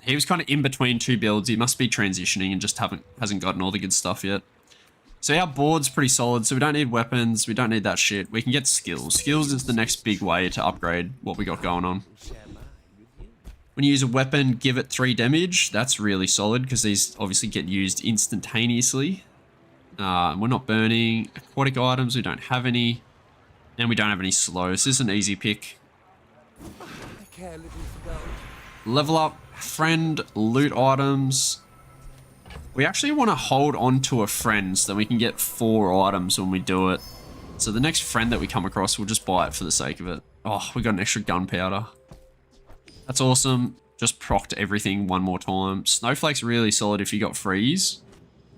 he was kind of in between 2 builds. He must be transitioning and just hasn't gotten all the good stuff yet. So our board's pretty solid, so we don't need weapons, we don't need that shit. We can get skills. Skills is the next big way to upgrade what we got going on. When you use a weapon, give it 3 damage. That's really solid, because these obviously get used instantaneously. We're not burning. Aquatic items, we don't have any. And we don't have any slow, so this is an easy pick. Level up, friend, loot items. We actually want to hold on to a friend so that we can get 4 items when we do it. So the next friend that we come across, we'll just buy it for the sake of it. Oh, we got an extra gunpowder. That's awesome. Just procced everything 1 more time. Snowflake's really solid if you got freeze,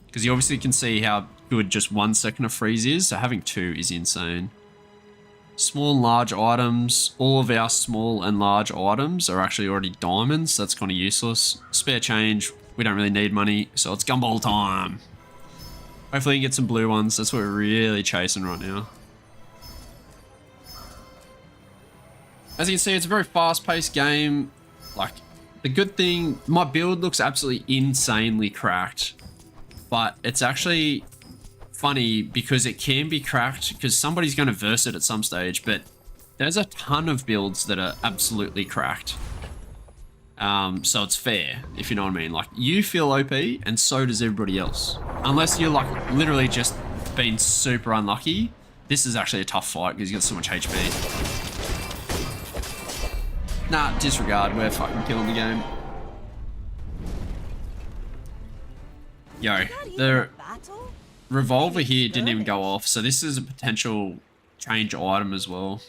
because you obviously can see how good just 1 second of freeze is. So having 2 is insane. Small and large items. All of our small and large items are actually already diamonds. So that's kind of useless. Spare change. We don't really need money, so it's gumball time. Hopefully we can get some blue ones. That's what we're really chasing right now. As you can see, it's a very fast-paced game. Like, the good thing, my build looks absolutely insanely cracked, but it's actually funny because it can be cracked because somebody's going to verse it at some stage, but there's a ton of builds that are absolutely cracked. So it's fair, if you know what I mean. Like, you feel OP, and so does everybody else. Unless you're, like, literally just been super unlucky. This is actually a tough fight because you got so much HP. Nah, disregard. We're fucking killing the game. Yo, the revolver here didn't even go off, so this is a potential change item as well.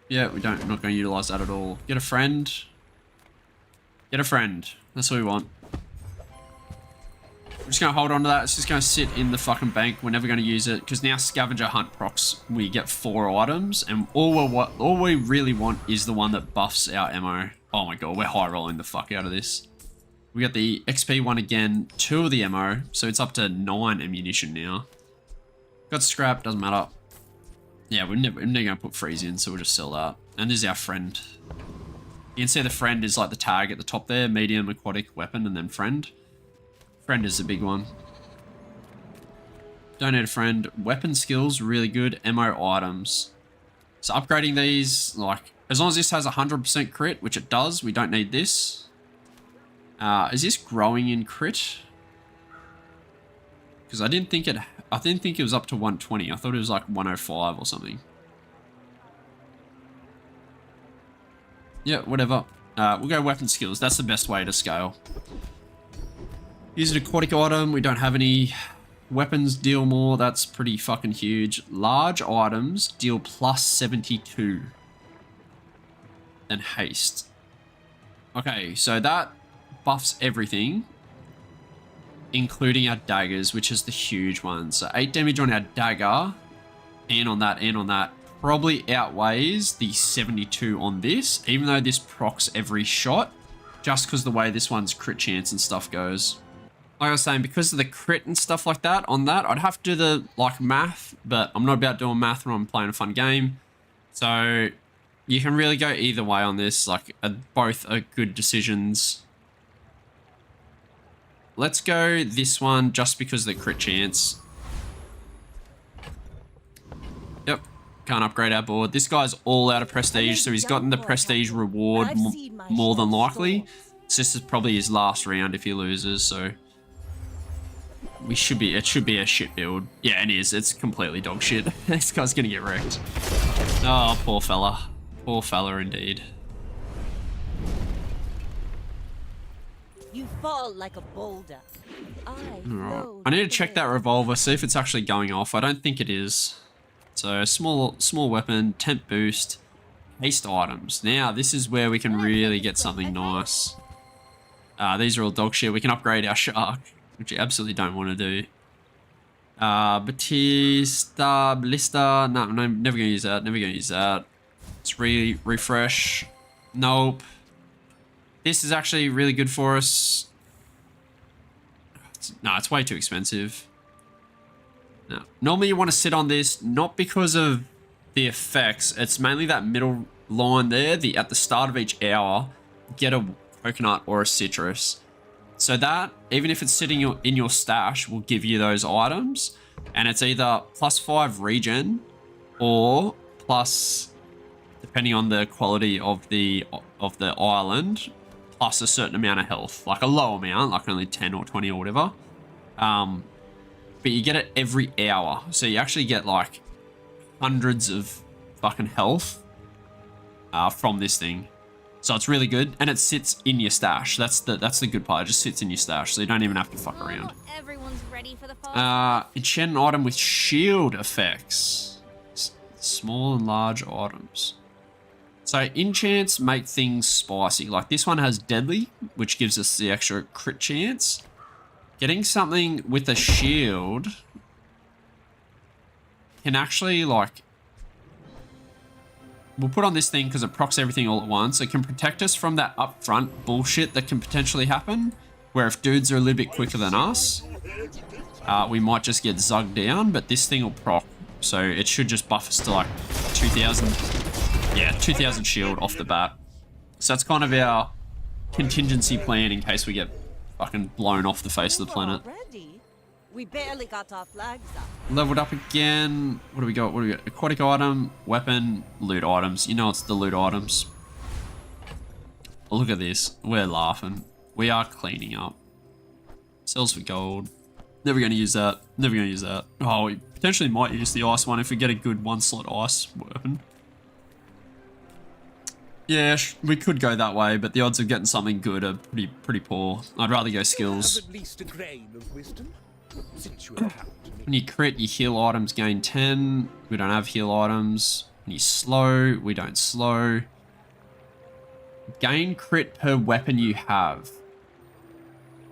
Yeah, we're not going to utilize that at all. Get a friend. Get a friend. That's what we want. We're just going to hold on to that. It's just going to sit in the fucking bank. We're never going to use it, because now scavenger hunt procs, we get 4 items, and all we really want is the one that buffs our ammo. Oh my god, we're high rolling the fuck out of this. We got the XP one again, 2 of the ammo, so it's up to 9 ammunition now. Got scrap, doesn't matter. Yeah, we're never going to put freeze in, so we'll just sell that. And this is our friend. You can see the friend is like the tag at the top there, medium, aquatic, weapon, and then friend. Friend is the big one. Don't need a friend. Weapon skills, really good. Ammo items. So upgrading these, like, as long as this has 100% crit, which it does, we don't need this. Is this growing in crit? Because I didn't think it was up to 120. I thought it was like 105 or something. Yeah, whatever. We'll go weapon skills. That's the best way to scale. Use an aquatic item. We don't have any. Weapons deal more. That's pretty fucking huge. Large items deal plus 72. and haste. Okay, so that buffs everything, including our daggers, which is the huge one. So 8 damage on our dagger, and on that, probably outweighs the 72 on this, even though this procs every shot, just because the way this one's crit chance and stuff goes. Like I was saying, because of the crit and stuff like that on that, I'd have to do the like math, but I'm not about doing math when I'm playing a fun game. So you can really go either way on this. Like both are good decisions. Let's go this one just because of the crit chance. Yep, can't upgrade our board. This guy's all out of prestige, so he's gotten the prestige reward more than likely. So this is probably his last round if he loses, so it should be a shit build. Yeah, it is. It's completely dog shit. This guy's gonna get wrecked. Oh, poor fella. Poor fella indeed. You fall like a boulder. Alright. I need to check that revolver, see if it's actually going off. I don't think it is. So small weapon, temp boost, haste items. Now this is where we can really get something nice. These are all dog shit. We can upgrade our shark, which you absolutely don't want to do. Batista, Ballista. No, never gonna use that. Never gonna use that. Let's refresh. Nope. This is actually really good for us. No, it's way too expensive. No. Normally you want to sit on this, not because of the effects. It's mainly that middle line there. At the start of each hour, get a coconut or a citrus. So that, even if it's sitting in your stash, will give you those items. And it's either +5 regen or plus, depending on the quality of the island, plus a certain amount of health. Like a low amount, like only 10 or 20 or whatever. But you get it every hour. So you actually get like hundreds of fucking health from this thing. So it's really good, and it sits in your stash. That's the good part. It just sits in your stash, so you don't even have to fuck around. Everyone's ready for the fall. Enchant an item with shield effects. Small and large items. So enchants make things spicy. Like this one has deadly, which gives us the extra crit chance. Getting something with a shield can actually like... We'll put on this thing because it procs everything all at once. It can protect us from that upfront bullshit that can potentially happen, where if dudes are a little bit quicker than us, we might just get zugged down, but this thing will proc. So it should just buff us to like 2,000. Yeah, 2,000 shield off the bat. So that's kind of our contingency plan in case we get fucking blown off the face of the planet. We barely got our flags up. Leveled up again. What do we got? What do we got? Aquatic item, weapon, loot items. You know it's the loot items. Oh, look at this. We're laughing. We are cleaning up. Sells for gold. Never going to use that. Never going to use that. Oh, we potentially might use the ice one if we get a good one-slot ice weapon. Yeah, we could go that way, but the odds of getting something good are pretty poor. I'd rather go skills. At least a grain of wisdom. When you crit, you heal items gain 10. We don't have heal items. When you slow, we don't slow. Gain crit per weapon you have.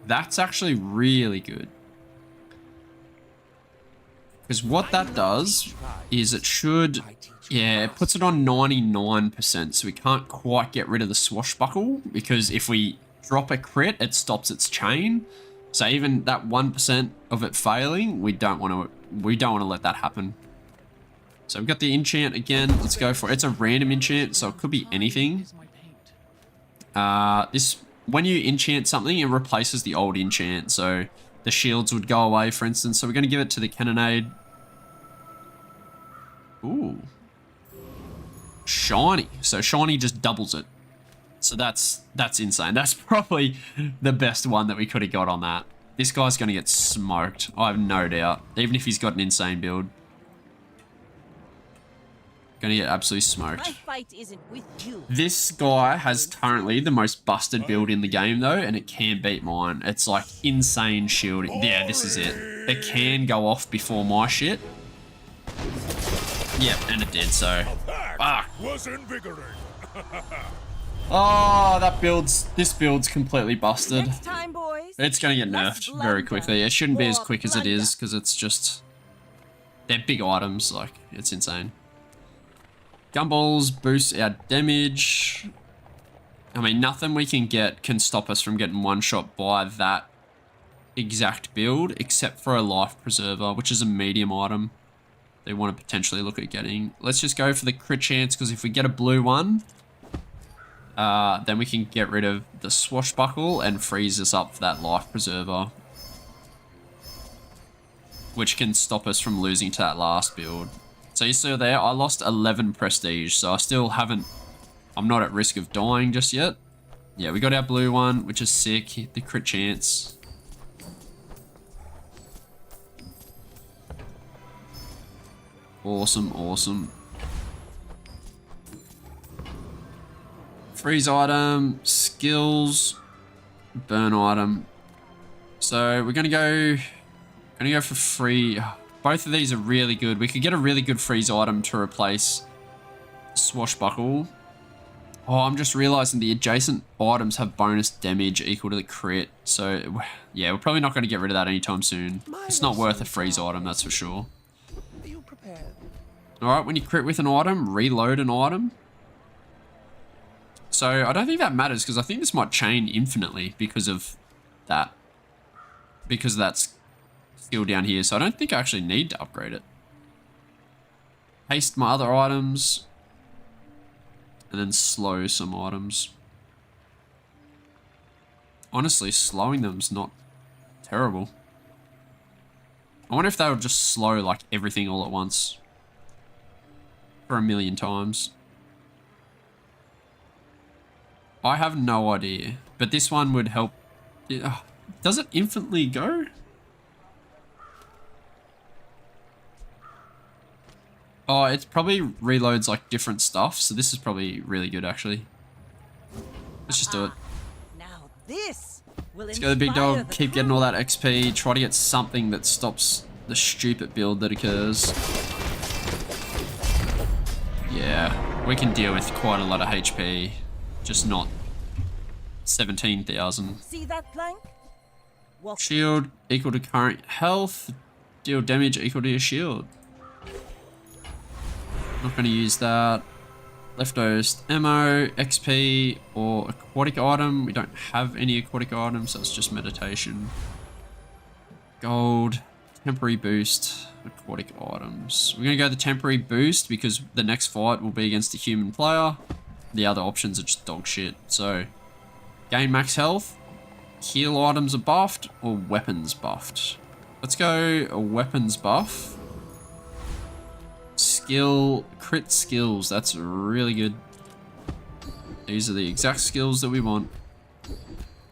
That's actually really good. Because what that does is it should... Yeah, it puts it on 99%, so we can't quite get rid of the swashbuckle, because if we drop a crit, it stops its chain. So even that 1% of it failing, we don't want to let that happen. So we've got the enchant again. Let's go for it. It's a random enchant, so it could be anything. When you enchant something, it replaces the old enchant. So the shields would go away, for instance. So we're going to give it to the cannonade. Ooh. Shiny. So shiny just doubles it. So that's insane. That's probably the best one that we could have got on that. This guy's going to get smoked. I have no doubt. Even if he's got an insane build. Going to get absolutely smoked. My fight isn't with you. This guy has currently the most busted build in the game though, and it can beat mine. It's like insane shielding. Yeah, this is it. It can go off before my shit. Yep, and it did, so. Fuck. Was invigorating. Oh, this build's completely busted. Next time, boys. It's gonna get Less nerfed very blunder, quickly. It shouldn't be as more quick as it blunder. is, because it's just... They're big items, like, it's insane. Gumballs boost our damage. I mean, nothing we can get can stop us from getting one-shot by that exact build, except for a life preserver, which is a medium item they want to potentially look at getting. Let's just go for the crit chance, because if we get a blue one, then we can get rid of the swashbuckle and freeze us up for that life preserver, which can stop us from losing to that last build. So you see there, I lost 11 prestige, so I still haven't... I'm not at risk of dying just yet. Yeah, we got our blue one, which is sick. The crit chance. Awesome, awesome. Freeze item, skills, burn item. So we're gonna go for free. Both of these are really good. We could get a really good freeze item to replace swashbuckle. Oh, I'm just realizing the adjacent items have bonus damage equal to the crit. So yeah, we're probably not going to get rid of that anytime soon. It's not worth a freeze item, that's for sure. Are you prepared? All right, when you crit with an item, reload an item. So I don't think that matters, because I think this might chain infinitely because of that. Because that's skill down here. So I don't think I actually need to upgrade it. Haste my other items. And then slow some items. Honestly, slowing them's not terrible. I wonder if they would just slow like everything all at once. For a million times. I have no idea. But this one would help. Does it infinitely go? Oh, it probably reloads like different stuff. So this is probably really good actually. Let's just do it. Now this will Let's go the big dog, inspire the keep getting crew. all that XP, try to get something that stops the stupid build that occurs. Yeah, we can deal with quite a lot of HP, just not 17,000. See that plank? Walk Shield equal to current health, deal damage equal to your shield. Not going to use that. Leftovers ammo, XP, or aquatic item. We don't have any aquatic items, so it's just meditation. Gold, temporary boost, aquatic items. We're going to go the temporary boost because the next fight will be against a human player. The other options are just dog shit. So, gain max health, heal items are buffed, or weapons buffed. Let's go a weapons buff. Skill, crit skills, that's really good. These are the exact skills that we want.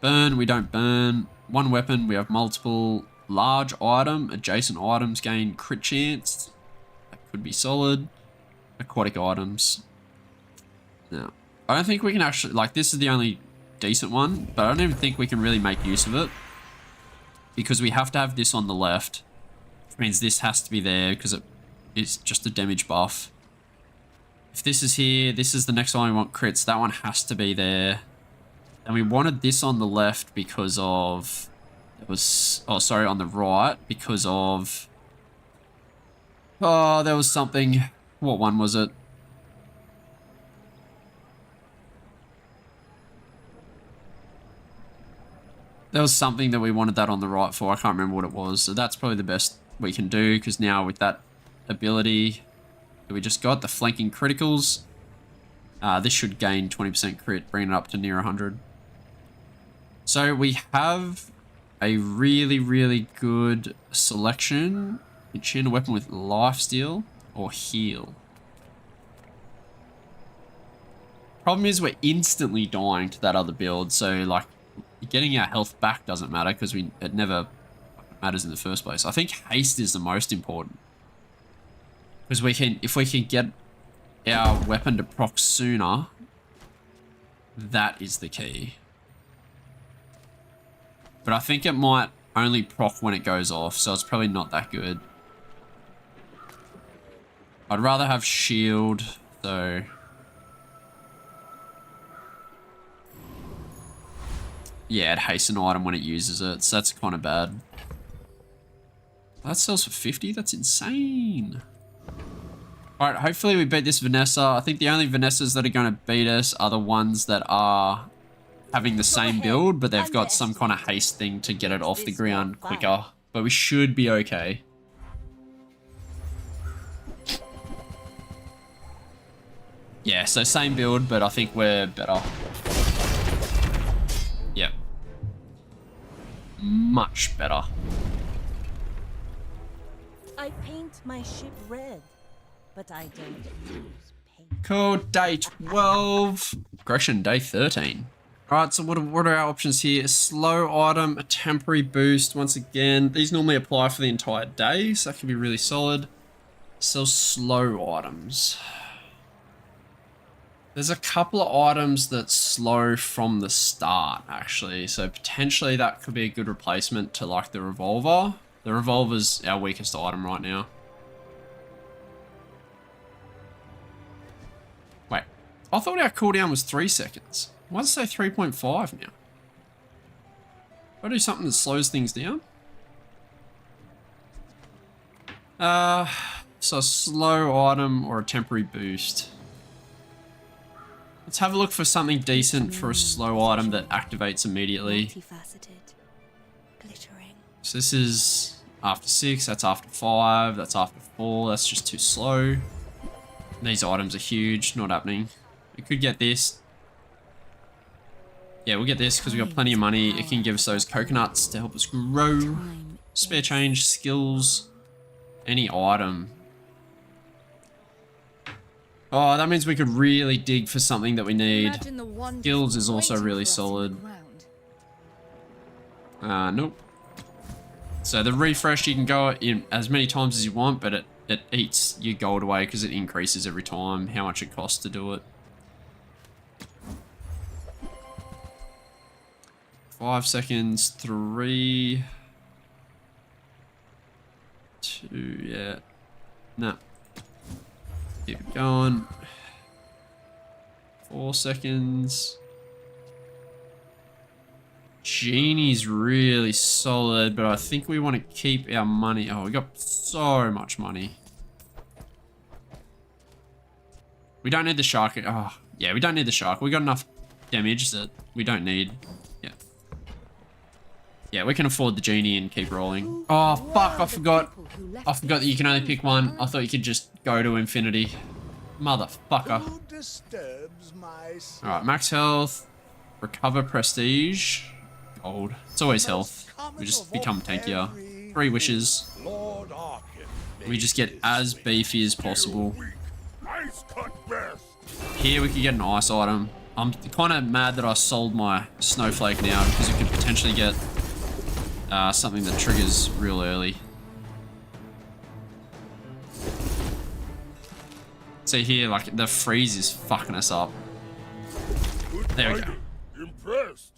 Burn, we don't burn. One weapon, we have multiple. Large item, adjacent items gain crit chance. That could be solid. Aquatic items. Now, I don't think we can actually, like this is the only decent one, but I don't even think we can really make use of it. Because we have to have this on the left. Which means this has to be there because it is just a damage buff. If this is here, this is the next one we want crits. That one has to be there. And we wanted this on the left because of... It was... Oh, sorry, on the right because of... Oh, there was something... What one was it? There was something that we wanted that on the right for. I can't remember what it was. So that's probably the best we can do because now with that ability that we just got, the flanking criticals, this should gain 20% crit, bringing it up to near 100. So we have a really, really good selection. Enchant a weapon with lifesteal or heal. Problem is we're instantly dying to that other build, so like getting our health back doesn't matter because it never matters in the first place. I think haste is the most important. Because if we can get our weapon to proc sooner, that is the key. But I think it might only proc when it goes off, so it's probably not that good. I'd rather have shield, though. Yeah, it hastes an item when it uses it, so that's kind of bad. That sells for 50? That's insane. Alright, hopefully we beat this Vanessa. I think the only Vanessas that are going to beat us are the ones that are having the same build, but they've got some kind of haste thing to get it off the ground quicker. But we should be okay. Yeah, so same build, but I think we're better. Yep. Much better. I paint my ship red, but I don't use paint. Cool, day 12. Aggression, day 13. Alright, so what are our options here? A slow item, a temporary boost. Once again, these normally apply for the entire day, so that can be really solid. Sell slow items. There's a couple of items that slow from the start, actually. So potentially that could be a good replacement to like the revolver. The revolver's our weakest item right now. Wait, I thought our cooldown was 3 seconds. Why does it say 3.5 now? If I do something that slows things down? So a slow item or a temporary boost. Let's have a look for something decent for a slow item that activates immediately. Multifaceted, glittering. So this is after 6, that's after 5, that's after 4, that's just too slow. These items are huge, not happening. We could get this. Yeah, we'll get this because we've got plenty of money. It can give us those coconuts to help us grow. Spare change, skills, any item. Oh, that means we could really dig for something that we need. Skills is also really solid. Nope. So the refresh, you can go in as many times as you want, but it eats your gold away because it increases every time how much it costs to do it. 5 seconds, 3, 2, yeah. No. Keep it going. 4 seconds. Genie's really solid, but I think we want to keep our money. Oh, we got so much money. We don't need the shark. Oh, yeah, we don't need the shark. We got enough damage that we don't need. Yeah. Yeah, we can afford the genie and keep rolling. Oh, fuck, I forgot. I forgot that you can only pick one. I thought you could just go to infinity. Motherfucker. Who disturbs my Alright, max health. Recover prestige. Gold. It's always health. We just become tankier. 3 wishes. Lord Arkin? We just get as beefy as possible. Ice cut best. Here we could get an ice item. I'm kind of mad that I sold my snowflake now because we could potentially get something that triggers real early. See here, like the freeze is fucking us up. There we go. Impressed.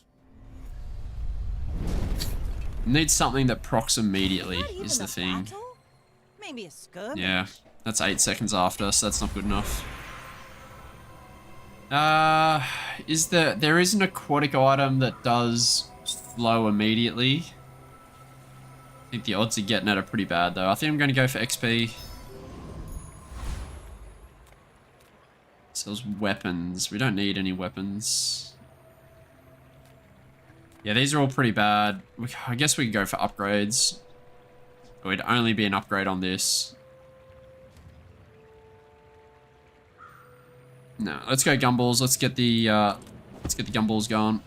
Need something that procs immediately is the thing. Maybe a skirmish. Yeah, that's 8 seconds after, so that's not good enough. There is an aquatic item that does slow immediately. I think the odds of getting it are pretty bad though. I think I'm going to go for XP. Sells weapons. We don't need any weapons. Yeah, these are all pretty bad. I guess we could go for upgrades. It would only be an upgrade on this. No, let's go gumballs. Let's get the gumballs going.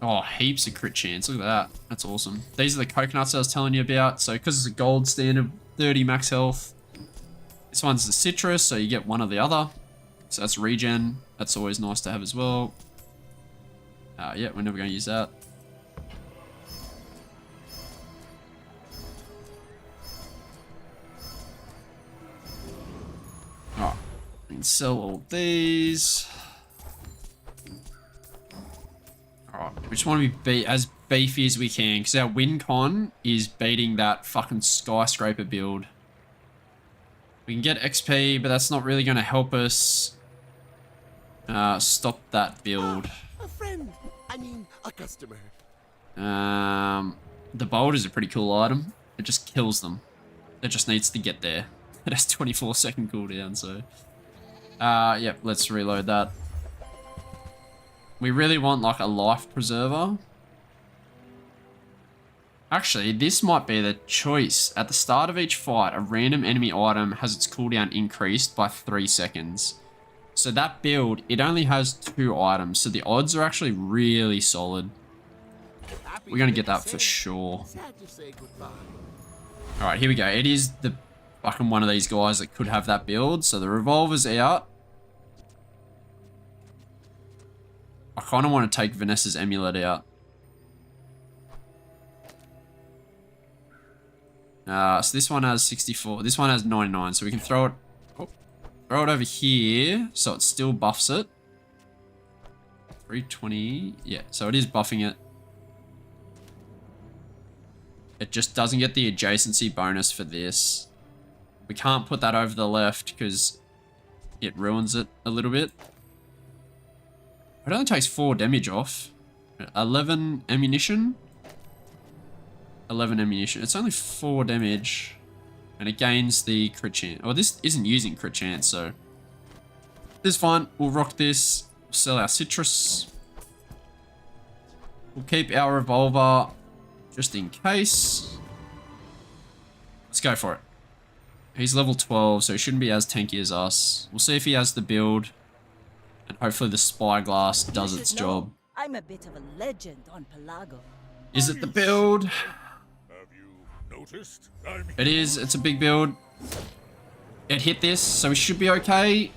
Oh, heaps of crit chance. Look at that. That's awesome. These are the coconuts I was telling you about. So because it's a gold standard, 30 max health. This one's the citrus, so you get one or the other. So that's regen. That's always nice to have as well. Yeah, we're never going to use that. Alright, we can sell all these. Alright, we just want to be as beefy as we can, because our win con is beating that fucking skyscraper build. We can get XP, but that's not really going to help us stop that build. A friend. I mean, a customer. The bolt is a pretty cool item. It just kills them. It just needs to get there. It has 24-second cooldown, so... yep, let's reload that. We really want, like, a life preserver. Actually, this might be the choice. At the start of each fight, a random enemy item has its cooldown increased by 3 seconds. So that build, it only has 2 items, so the odds are actually really solid. We're going to get that for sure. Alright, here we go. It is the fucking one of these guys that could have that build. So the revolver's out. I kind of want to take Vanessa's amulet out. So this one has 64. This one has 99. So we can throw it over here. So it still buffs it. 320. Yeah, so it is buffing it. It just doesn't get the adjacency bonus for this. We can't put that over the left because it ruins it a little bit. It only takes 4 damage off. 11 ammunition. 11 ammunition. It's only 4 damage. And it gains the crit chance. Oh, this isn't using crit chance, so... This is fine. We'll rock this. We'll sell our citrus. We'll keep our revolver just in case. Let's go for it. He's level 12, so he shouldn't be as tanky as us. We'll see if he has the build. And hopefully the spyglass does its job. I'm a bit of a legend on Pelago. Is it the build? Have you noticed? It is. It's a big build. It hit this, so we should be okay.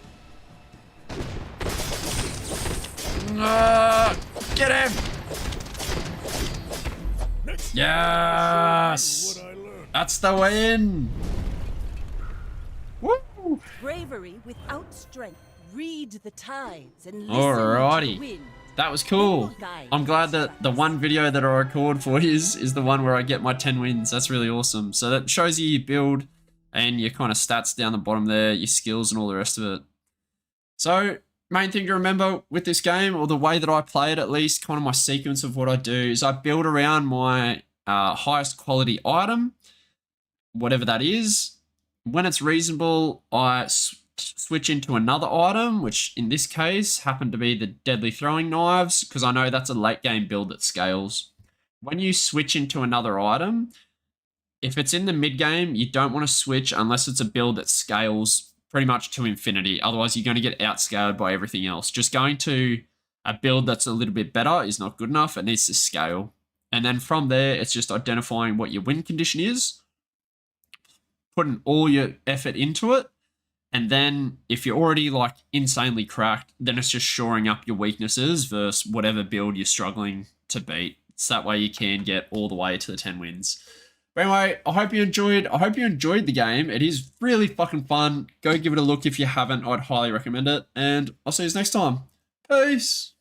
Get him! Yes! That's the win! Woo! Bravery without strength. Read the tides and listen Alrighty. to the wind. That was cool. I'm glad that the one video that I record for is the one where I get my 10 wins. That's really awesome. So that shows you your build and your kind of stats down the bottom there, your skills and all the rest of it. So main thing to remember with this game, or the way that I play it at least, kind of my sequence of what I do is I build around my highest quality item, whatever that is. When it's reasonable, I switch into another item, which in this case happened to be the deadly throwing knives, because I know that's a late game build that scales. When you switch into another item, if it's in the mid game, you don't want to switch unless it's a build that scales pretty much to infinity. Otherwise, you're going to get outscaled by everything else. Just going to a build that's a little bit better is not good enough. It needs to scale. And then from there, it's just identifying what your win condition is, putting all your effort into it. And then if you're already like insanely cracked, then it's just shoring up your weaknesses versus whatever build you're struggling to beat. So that way you can get all the way to the 10 wins. But anyway, I hope you enjoyed the game. It is really fucking fun. Go give it a look if you haven't. I'd highly recommend it. And I'll see you next time. Peace.